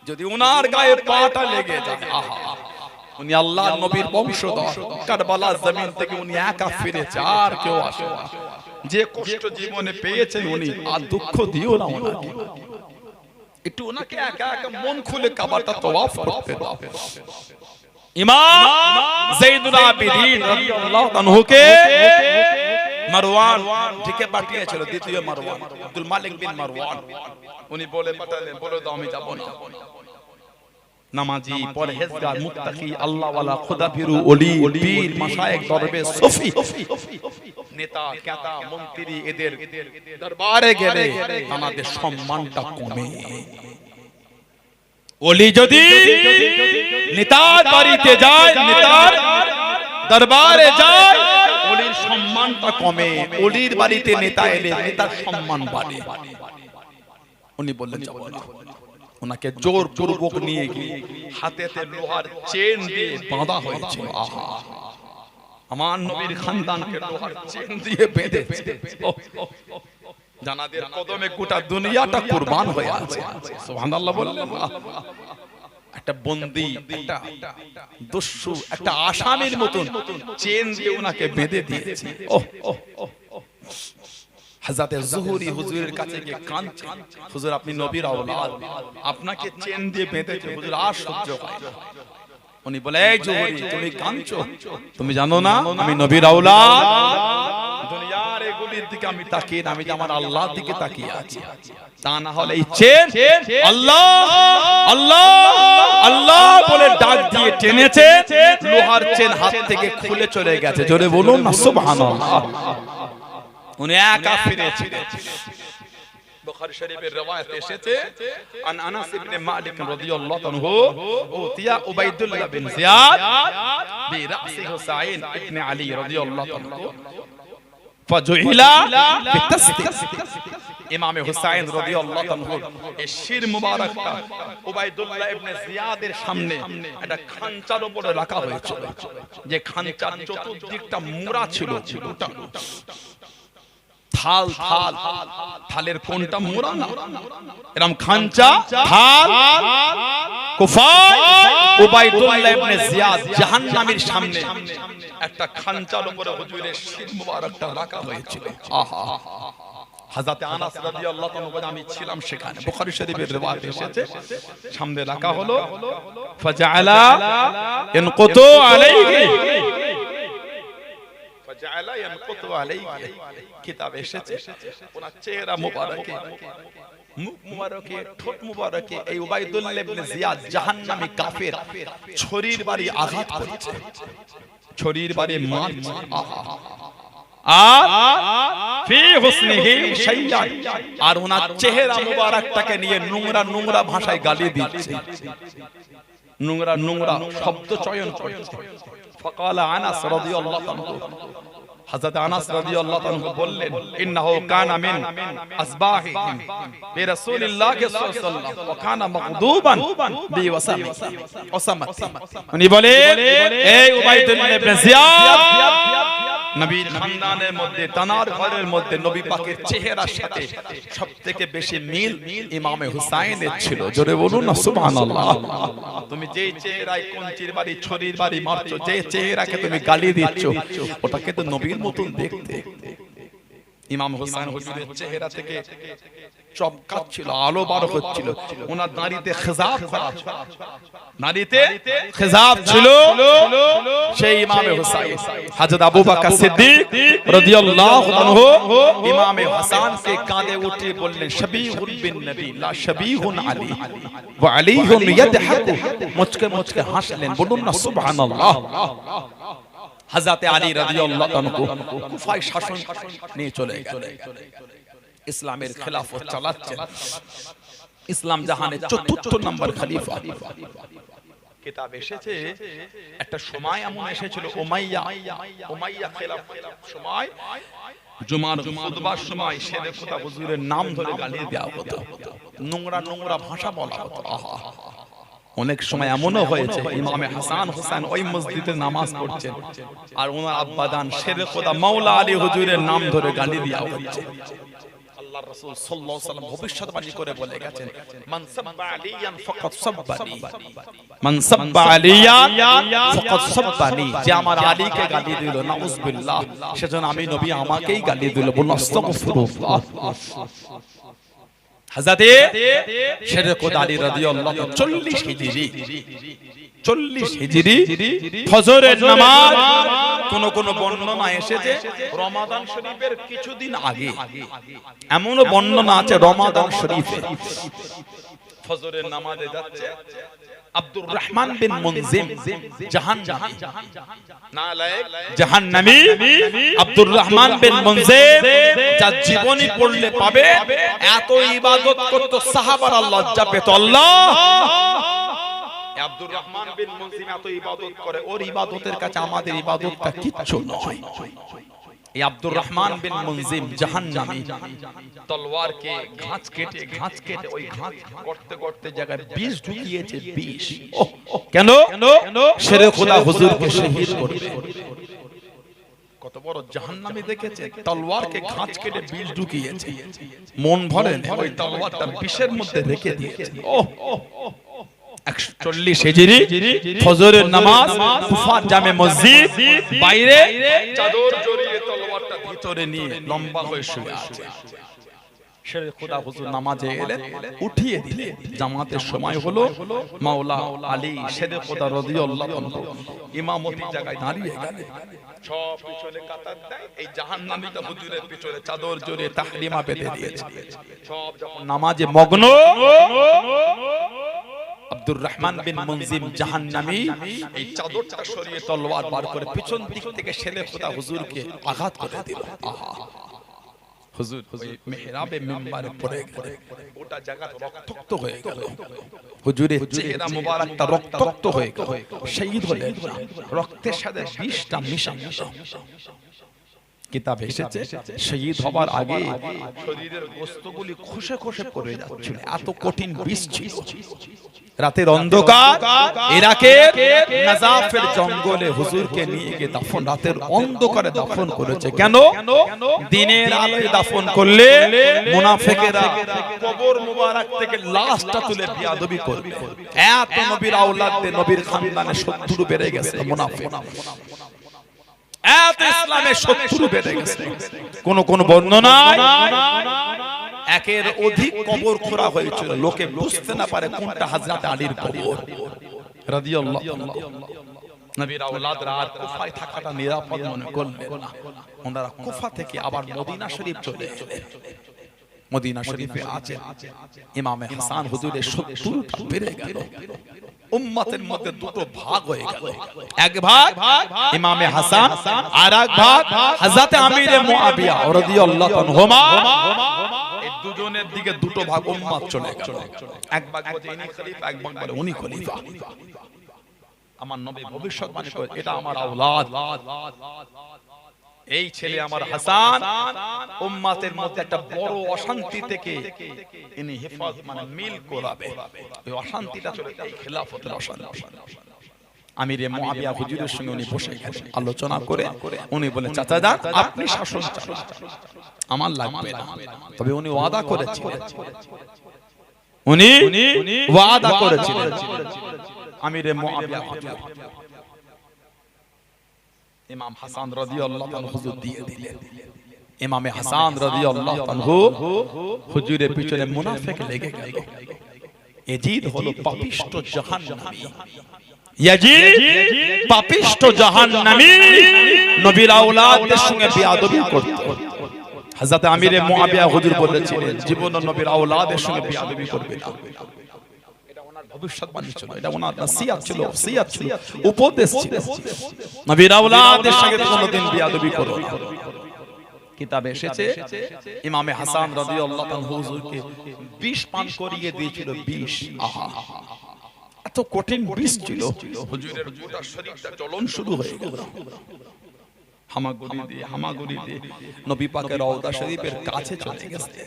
যদি ওনার গায়ে পাটা লেগে যায়, আহা, উনি আল্লাহর নবীর বংশধর। কারবালার জমিন থেকে উনি একা ফিরেছে, আর কেউ আসে না। যে কষ্ট জীবনে পেয়েছেন উনি, আর দুঃখ দিও না ওনাকে। একটু ওনাকে একা একা মন খুলে কাবাটা তওয়াফ করতে দাও। ইমাম যায়েদুল আবিদিন রাদিয়াল্লাহু আনহুকে মারওয়ান ডেকে পাঠিয়েছিল, দ্বিতীয় মারওয়ান, আব্দুল মালিক বিন মারওয়ান। উনি বলে পাঠালেন, বলে দাও আমি যাব না। নামাজি, পরহেজগার, মুত্তাকি, আল্লাহওয়ালা, খোদাভীরু, ওলি, পীর, মাশায়েখ, দরবেশ, সুফি, নেতা, কেতা, মন্ত্রী, এদের দরবারে গেলে আমাদের সম্মানটা কমে। ওলি যদি নেতার বাড়িতে যায়, নেতার দরবারে যায়, ওলির সম্মানটা কমে। ওলির বাড়িতে নেতা এলে নেতার সম্মান বাড়ে। উনি বললেন যাব না। ওনাকে জোর পূর্বক নিয়ে গিয়ে হাতেতে লোহার চেন দিয়ে বাঁধা হয়েছিল। আহা, আমার নবীর খানদানকে লোহার চেন দিয়ে বেঁধেছে। জানাদের কদমে গোটা দুনিয়াটা কুরবান হয়ে আছে। সুবহানাল্লাহ বললেন। একটা বন্দী, একটা দস্যু, একটা আসামির মতন চেন দিয়ে ওনাকে বেঁধে দিয়েছে। হযরতে যুহরি হুজুরের কাছে গিয়ে কাঁদছেন, হুজুর আপনি নবীর আওলাদ, আপনাকে চেন দিয়ে বেঁধেছে, হুজুর আর সহ্য হয় না। উনি বলে, এই যুহরি তুমি কাঁদছো, তুমি জানো না আমি নবীর আওলাদ? দুনিয়ার এগুলির দিকে আমি তাকিয়ে না, আমি আমার আল্লাহর দিকে তাকিয়ে আছি। তা না হলে এই চেন আল্লাহ আল্লাহ আল্লাহ বলে ডাক দিয়ে টেনেছে, লোহার চেন হাত থেকে খুলে চলে গেছে। জোরে বলুন না সুবহানাল্লাহ। উনি একা ফিরেছিলেন। বুখারী শরীফের রওয়ায়াতে এসেছে, আন আনাস ইবনে মালিক রাদিয়াল্লাহু আনহু উতিয়া উবাইদুল্লাহ বিন জিয়াদ বিরাসি হুসাইন ইবনে আলী রাদিয়াল্লাহু আনহু ফাজুইলা বিতাসদিক। ইমামে হুসাইন রাদিয়াল্লাহু আনহু এই শির মুবারকটা উবাইদুল্লাহ ইবনে জিয়াদের সামনে একটা খাঁচার উপরে রাখা হয়েছিল, যে খাঁচার চতুর্দিকটা মুড়া ছিল। থাল থাল, থালের কোনটা মোড়া না, এরকম খাঁচা, থাল, কুফায় উবাইদুল্লাহ ইবনে জিয়াদ জাহান্নামীর সামনে একটা খাঁচার উপরে হুজুরের শির মুবারকটা রাখা হয়েছিল। আহা, হযরত আনাস রাদিয়াল্লাহু আনহু বলেন, আমি ছিলাম সেখানে। বুখারী শরীফের রওয়ায়াত এসেছে, সামনে রাখা হলো। ফাজাআলা ইয়ানকুতু আলাইহি, ফাজাআলা ইয়ানকুতু আলাইহি, কিতাব এসেছে ওনার চেহারা মুবারকে, মুখ মুবারকে, ঠোঁট মুবারকে এই উবাইদুল্লাহ ইবনে জিয়াদ জাহান্নামী কাফের ছুরির বাড়ি আঘাত করছে, ছুরির বাড়ি মারছে। ফি হুসনিহি শাইয়ান, আর ওনার চেহারা মুবারকটাকে নিয়ে নোংরা নোংরা ভাষায় গালি দিচ্ছে, নোংরা নোংরা শব্দ চয়ন করছে। ফাকালা আনাস রাদিয়াল্লাহু আনহু, হযরত আনাস রাদিয়াল্লাহু আনহু বললেন, ইন্নাহু কানা মিন আসবাহিহিম বিরাসূলিল্লাহ সাল্লাল্লাহু আলাইহি ওয়াসাল্লাম ওয়া কানা মাগদুবান বিওয়াসামি ওসামাতি। উনি বলেন, এই উবাইদুল্লাহ ইবনে জিয়াদ নবীর খানদানের মধ্যে, তানার ঘরের মধ্যে নবী পাকের চেহারার সাথে সবথেকে বেশি মিল ইমামে হুসাইনের ছিল। জোরে বলুন না সুবহানাল্লাহ। তুমি যে চেহারায় কঞ্চির বাড়ি, ছুরির বাড়ি মারছো, যে চেহারাকে তুমি গালি দিচ্ছ, ওটাকে তো নবীর মতন দেখতে। ইমাম হুসাইন হুজুরের চেহারা থেকে চমকাচ্ছিল, আলো বার হচ্ছিল। ওনার দাড়িতে খিজাব করা ছিল, দাড়িতে খিজাব ছিল। সেই ইমামে হুসাইন হযরত আবু বকর সিদ্দিক রাদিয়াল্লাহু আনহু ইমামে হাসানকে কাঁধে উঠিয়ে বললেন, শাবীহুন বিন নবী লা শাবীহুন আলী ওয়া আলীহুন ইয়াদহাকু, মুচকে মুচকে হাসলেন। বলুন না সুবহানাল্লাহ। হযরত আলী রাদিয়াল্লাহু আনহু কুফায় শাসন নিয়ে চলে গেলেন, ইসলামের খেলাফত চালাচ্ছেন। ইসলাম জাহানের চতুর্থ নম্বর খলিফা। কিতাব এসেছে একটা সময় এমন এসেছিল, উমাইয়া খেলাফতের সময় জুমার খুতবার সময় শেরে খোদা হুজুরের নাম ধরে গালি দেওয়া হতো, নোংরা নোংরা ভাষা বলা হতো। অনেক সময় এমনও হয়েছে ইমামে হাসান হুসাইন ওই মসজিদে নামাজ পড়ছেন, আর ওনার আব্বাদান শেরে খোদা মাওলা আলী হুজুরের নাম ধরে গালি দেওয়া হচ্ছে। আল্লাহর রাসূল সাল্লাল্লাহু আলাইহি ওয়াসাল্লাম ভবিষ্যৎবাণী করে বলে গেছেন, মান সাব্বা আলিয়ান ফাকাদ সাব্বানি, মান সাব্বা আলিয়ান ফাকাদ সাব্বানি, যে আমার আলীকে গালি দিল নাউযুবিল্লাহ সেজন্য আমি নবী আমাকেই গালি দিল। বলুন আস্তাগফিরুল্লাহ। হযরতে শরীয়ত আলী রাদিয়াল্লাহু 40 হিজরি 40 হিজরি ফজরের নামাজ কোন বর্ণনা এসেছে রমাদান শরীফের কিছুদিন আগে, এমনও বর্ণনা আছে রমাদান শরীফে ফজরের নামাজে যাচ্ছে আব্দুর রহমান বিন মুনজিম জাহান্নামী, নালায়েক জাহান্নামী আব্দুর রহমান বিন মুনজিম, যার জীবনী পড়লে পাবে এত ইবাদত করত সাহাবারা লজ্জা পেত। আল্লাহ, আব্দুর রহমান বিন মুনজিম এত ইবাদত করে, ওর ইবাদতের কাছে আমাদের ইবাদতটা কিচ্ছু নয়। এই আব্দুর রহমান বিন মুনজিম জাহান্নামী তলোয়ারকে ঘাঁচ কেটে ওই ঘাঁচ করতে করতে জায়গায় বিষ ঢুকিয়েছে, বিষ। কেন? শেরে খোদা হুজুরকে শহীদ করবে। কত বড় জাহান্নামী দেখেছে, তলোয়ারকে ঘাঁচ কেটে বিষ ঢুকিয়েছে, মন ভরে ওই তলোয়ারটা বিষের মধ্যে রেখে দিয়েছে। 140 হিজরি ফজরের নামাজ কুফা জামে মসজিদ, বাইরে চাদর জড়িয়ে তলোয়ারটা ভিতরে নিয়ে লম্বা হয়ে শুয়ে আছে। শেরে খোদা হুজুর নামাজে এলেন, উঠিয়ে দিলেন। জামাতের সময় হলো, মাওলা আলী শেরে খোদা রাদিয়াল্লাহু আনহু ইমামতি জায়গায় দাঁড়িয়ে গেলেন। সব পিছনে কাতার দেয়, এই জাহান্নামীটা হুজুরের পিছনে চাদর জড়িয়ে তাহরিমা বেঁধে দিয়েছে। সব যখন নামাজে মগ্ন, আব্দুর রহমান বিন মুনজিম জাহান্নামী এই চাদরটা সরিয়ে তলোয়ার বার করে পিছন দিক থেকে শেরে খোদা হুজুরকে আঘাত করে দিল। আহা, হুজুর মিহরাবে মিম্বারে পড়ে গেল, ওটা জায়গা রক্তাক্ত হয়ে গেল, হুজুরের চেহারা মোবারকটা রক্তাক্ত হয়ে গেল, শহীদ হলেন। রক্তের সাথে বিষটা মিশে গেল। কিতাব এসেছে শহীদ হবার আগে শরীরের গোশতগুলি খসে খসে পড়ে যাচ্ছিল, এত কঠিন বিষ ছিল। রাতের অন্ধকার ইরাকের নাজাফের জঙ্গলে হুজুরকে নিয়ে গিয়ে দাফন, রাতের অন্ধকারে দাফন করেছে। কেন? দিনের আলোয় দাফন করলে মুনাফিকেরা কবর মুবারক থেকে লাশটা তুলে বিয়াদবি করবে। এত নবীর আওলাদদের, নবীর খানদানের শত্রু বেড়ে গেছে মুনাফিক, এত ইসলামের শত্রু বেড়ে গেছে। কোন বর্ণনায় একের অধিক কবর খোঁড়া হয়েছিল, লোকে বুঝতে না পারে কোনটা হযরত আলীর কবর রাদিয়াল্লাহু আনহু। নবীর আওলাদরা আর কুফায় থাকাটা নিরাপদ মনে করলেন না, ওনারা কুফা থেকে আবার মদিনা শরীফ চলে এলেন। মদিনা শরীফে আছে ইমামে হাসান হুজুরের শত্রুতা বেড়ে গেল। উম্মতের মধ্যে দুটো ভাগ হয়ে গেল, এক ভাগ ইমামে হাসান, আর এক ভাগ হযরত আমিরে মুআবিয়া রাদিয়াল্লাহু আনহুমা। এই দুজনের দিকে দুটো ভাগ উম্মত চলে গেল। এক ভাগ বলে ইনি খলিফা, এক ভাগ বলে উনি খলিফা। আমার নবী ভবিষ্যৎবাণী করে, এটা আমার আওলাদ, এই ছেলে আমার হাসান উম্মতের মধ্যে একটা বড় অশান্তি থেকে ইনি হেফাজত মানে মিল করাবে। ওই অশান্তিটা চলে যায় খেলাফতের অশান্তি। আমিরে মুআবিয়া হুজুরের সঙ্গে উনি বসে গেলেন, আলোচনা করে উনি বলেন, চাচা যান আপনি শাসন চালান, আমার লাগবে না। তবে উনি ওয়াদা করেছিলেন, উনি ওয়াদা করেছিলেন আমিরে মুআবিয়া হুজুর ইমাম হাসান রাদিয়াল্লাহু আনহু হুজুর দিয়ে দিলেন। ইমামে হাসান রাদিয়াল্লাহু আনহু হুজুরের পিছনে মুনাফিক লেগে গেল। ইয়াজিদ হলো পাপিষ্ঠ জাহান্নামী, ইয়াজিদ পাপিষ্ঠ জাহান্নামী, নবীর আওলাদদের সঙ্গে বেয়াদবি করত। হযরত আমিরে মুআবিয়া হুজুর বলেছিলেন, জীবনে নবীর আওলাদের সঙ্গে বেয়াদবি করবে না। ভবিষ্যৎবাণী ছিল, এটা ওনার নসিহত ছিল, ওসিয়ত ছিল, উপদেশ ছিল। নবীর আওলাদের সঙ্গে কোনোদিন বিয়াদবি করো না। কিতাবে এসেছে ইমামে হাসান রাদিয়াল্লাহু আনহু হুজুরকে বিষ পান করিয়ে দিয়েছিল, বিষ। আহা, এত কঠিন বিষ ছিল, হুজুরের গোটা শরীরটা জ্বলন শুরু হয়ে গেল। হামাগুড়ি দিয়ে নবী পাকের রওজা শরীফের কাছে চলে গেছে।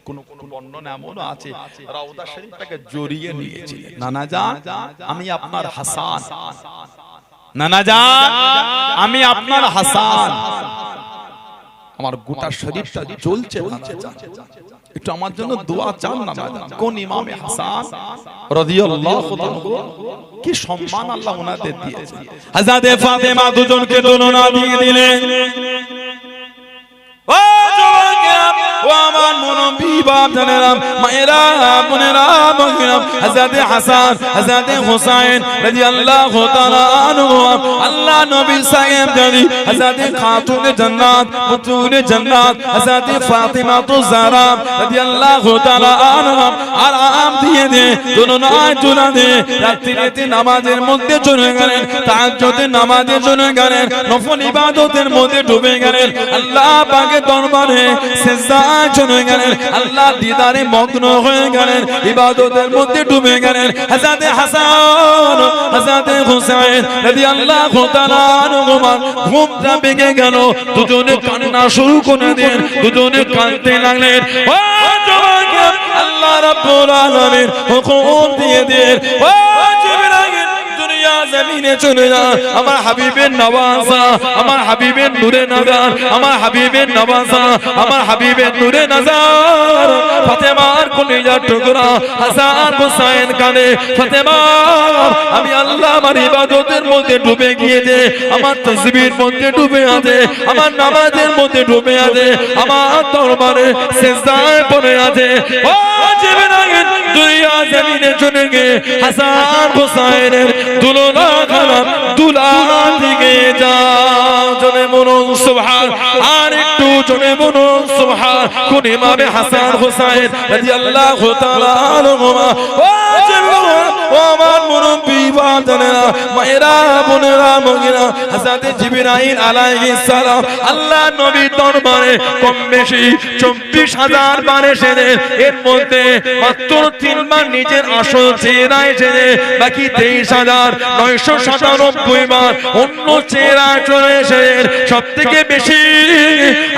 কোন বর্ণনা এমনও আছে রওজা শরীফটাকে জড়িয়ে নিয়েছিলেন। নানা জান আমি আপনার হাসান, নানা জান আমি আপনার হাসান। আমার গোটা শরীরটা জ্বলছে একটু আমার জন্য দোয়া চান না কোন ইমামে হাসান রাদিয়াল্লাহু তাআলা কি সম্মান আল্লাহ ওনাদের দিয়েছে হযরত ফাতেমা দুজনকে তুলনা দিয়ে দিলেন ও যুবকেরা ও আমার মুরব্বি বাপ জানেরা মায়েরা বোনেরা বন্ধুরা হযরত হাসান হযরত হুসাইন রাদিয়াল্লাহু তাআলা আনহু আল্লাহ নবী সাহেব জানি হযরত খাতুনে জান্নাত পুতুনে জান্নাত হযরত ফাতেমা তো জাহরা রাদিয়াল্লাহু তাআলা আনহা আরাম দিয়ে দে দুনায় চলে দে রাত্রিতে নামাজের মধ্যে চলে গেলেন তাহাজ্জুদের নামাজে চলে গেলেন নফল ইবাদতের মধ্যে ডুবে গেলেন আল্লাহ পাকের দরবারে সিজদায় চলে গেলেন আল্লাহ দিদারে মগ্ন হয়ে গেলেন ইবাদতের মধ্যে ডুবে গেলেন হযরত হাসান হযরত হুসাইন রাদিয়াল্লাহু তাআলা আনহুমা ঘুমটা ভেঙে গেল দুজনে কান্না শুরু করে দিলেন দুজনে কাঁদতে লাগলেন ও যুবক আল্লাহ রাব্বুল আলামিন হুকুম দিয়ে দিলেন ও জিবরাইল দুনিয়া জমিনে চলে যা আমার হাবিবের নওয়াজা আমার হাবিবের নূরে নাজার আমার হাবিবের নওয়াজা আমার হাবিবের নূরে নাজার ফাতেমার কলিজার টুকরা হাসান হুসাইন কানে ফাতেমা আমি আল্লাহ আমার ইবাদতের মধ্যে ডুবে গিয়েছে আমার তাসবিহের মধ্যে ডুবে আছে আমার নামাজের মধ্যে ডুবে আছে আমার দরবারে সিজদায় পড়ে আছে ও জিবরাইল দুনিয়া জমিনে চলে গে হাসান হুসাইনের দুলনা খারাপ দুলা দিকে যাও জনে বলুন সুবহান আর একটু জনে বলুন সুবহান কোন ইমামে হাসান হুসাইন রাদিয়াল্লাহু তাআলা আনহুমা ও জিবরাইল ও আমার মুরব্বি বাজানেরা মায়েরা বোনেরা মগিরা হযরত জিবরাইল আলাইহিস সালাম আল্লাহ নবী দরবারে কম বেশি 24000 বার এসেছেন এর মধ্যে মাত্র 3 বার নিজের আসল চেহারা এসেছে বাকি 23997 বার অন্য চেহারা চলে এসেছেন সবথেকে বেশি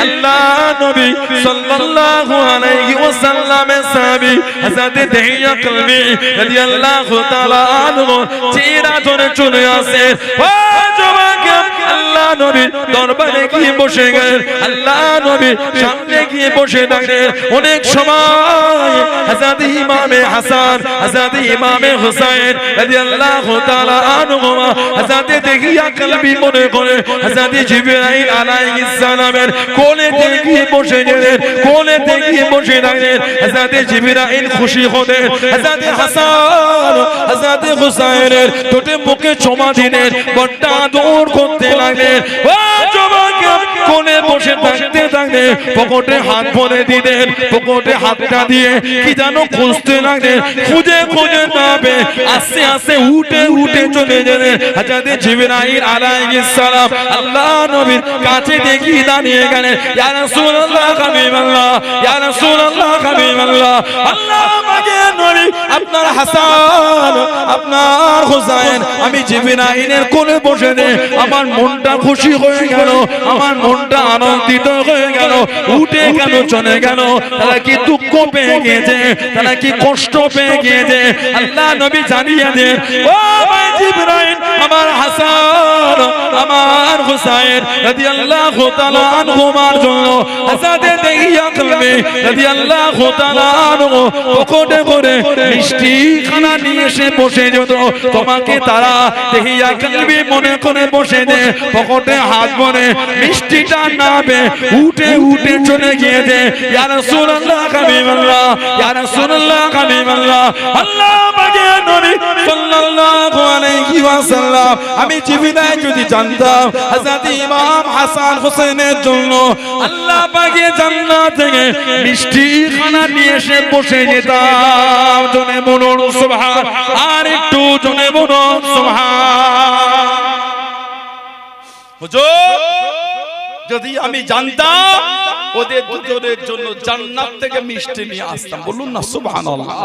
আল্লাহ নবী সাল্লাল্লাহু আলাইহি ওয়াসাল্লামের সাহাবী হযরত দাহিয়া কলবি রাদিয়াল্লাহু তাআলা আনহু চেহারা ধরে চলে আসে ও যুবক আল্লাহ নবী দরবারে গিয়ে বসে গেলেন আল্লাহ নবী সামনে গিয়ে বসে থাকলেন অনেক সময় হযরত ইমামে হাসান হযরত ইমামে হুসাইন রাদিয়াল্লাহু তাআলা আনহুমা হযরত দাহিয়া কলবি মনে করে হযরত জিবরাইল আলাইহিস সালামের কোলে গিয়ে বসে গেলেন কোলে গিয়ে বসে থাকলেন হযরত জিবরাইল খুশি হলেন হযরত হাসান হযরত হুসাইনের ঠোঁটে মুখে চুমা দিলেন বড় আদর করতে লাগলেন ও যুবক কোলে বসে থাকতে থাকতে পকেটে হাত ভরে দিলেন পকেটে হাতটা দিয়ে কি যেন খুঁজতে লাগলেন খুঁজে খুঁজে পাবে আস্তে আস্তে উঠে উঠে চলে গেলেন হযরত জিবরাইল আলাইহিস সালাম আল্লাহ নবীর কাছে দেখি দাঁড়িয়ে গেলেন ইয়া রাসূলুল্লাহ হাবিবাল্লাহ ইয়া রাসূলুল্লাহ হাবিবাল্লাহ আল্লাহ পাকের নবী আপনার হাসান আপনার হুসাইন আমি জিবরাইলের কোলে বসে নে আমার মনটা খুশি হয়ে গেল আমার মনটা আনন্দিত হয়ে গেল উঠে কেন চলে গেল তারা কি দুঃখ পেয়ে গিয়েছে তারা কি কষ্ট পেয়ে গিয়েছে আল্লাহ নবী জানিয়ে দেন ও ভাই জিবরাইল আমার হাসান আমার হুসাইন রাদিয়াল্লাহু তাআলা আনহুমার জন্য হযরত দাহিয়া কলবি রাদিয়াল্লাহু তাআলা আনহু পকেটে করে মিষ্টি খানা নিয়ে এসে বসে যেত তোমাকে তারা দাহিয়া কলবি মনে করে বসে দে পকেটে হাত ভরে মিষ্টিটা নাবে উঠে উঠে চলে গিয়েছে ইয়া রাসূলুল্লাহ হাবিবাল্লাহ ইয়া রাসূলুল্লাহ হাবিবাল্লাহ আল্লাহ পাকের নবী সাল্লাল্লাহু আলাইহি ওয়াসাল্লাম আমি জীবনে যদি জানতাম হযরত ইমাম হাসান হুসাইনের জন্য আল্লাহ পাকের জান্নাত থেকে মিষ্টি খানা নিয়ে এসে বসে যেতাম জনে বলুন সুবহান আর একটু জনে বলুন সুবহান হুজুর যদি আমি জানতাম ওদের দুজনের জন্য জান্নাত থেকে মিষ্টি নিয়ে আসতাম বলুন না সুবহানাল্লাহ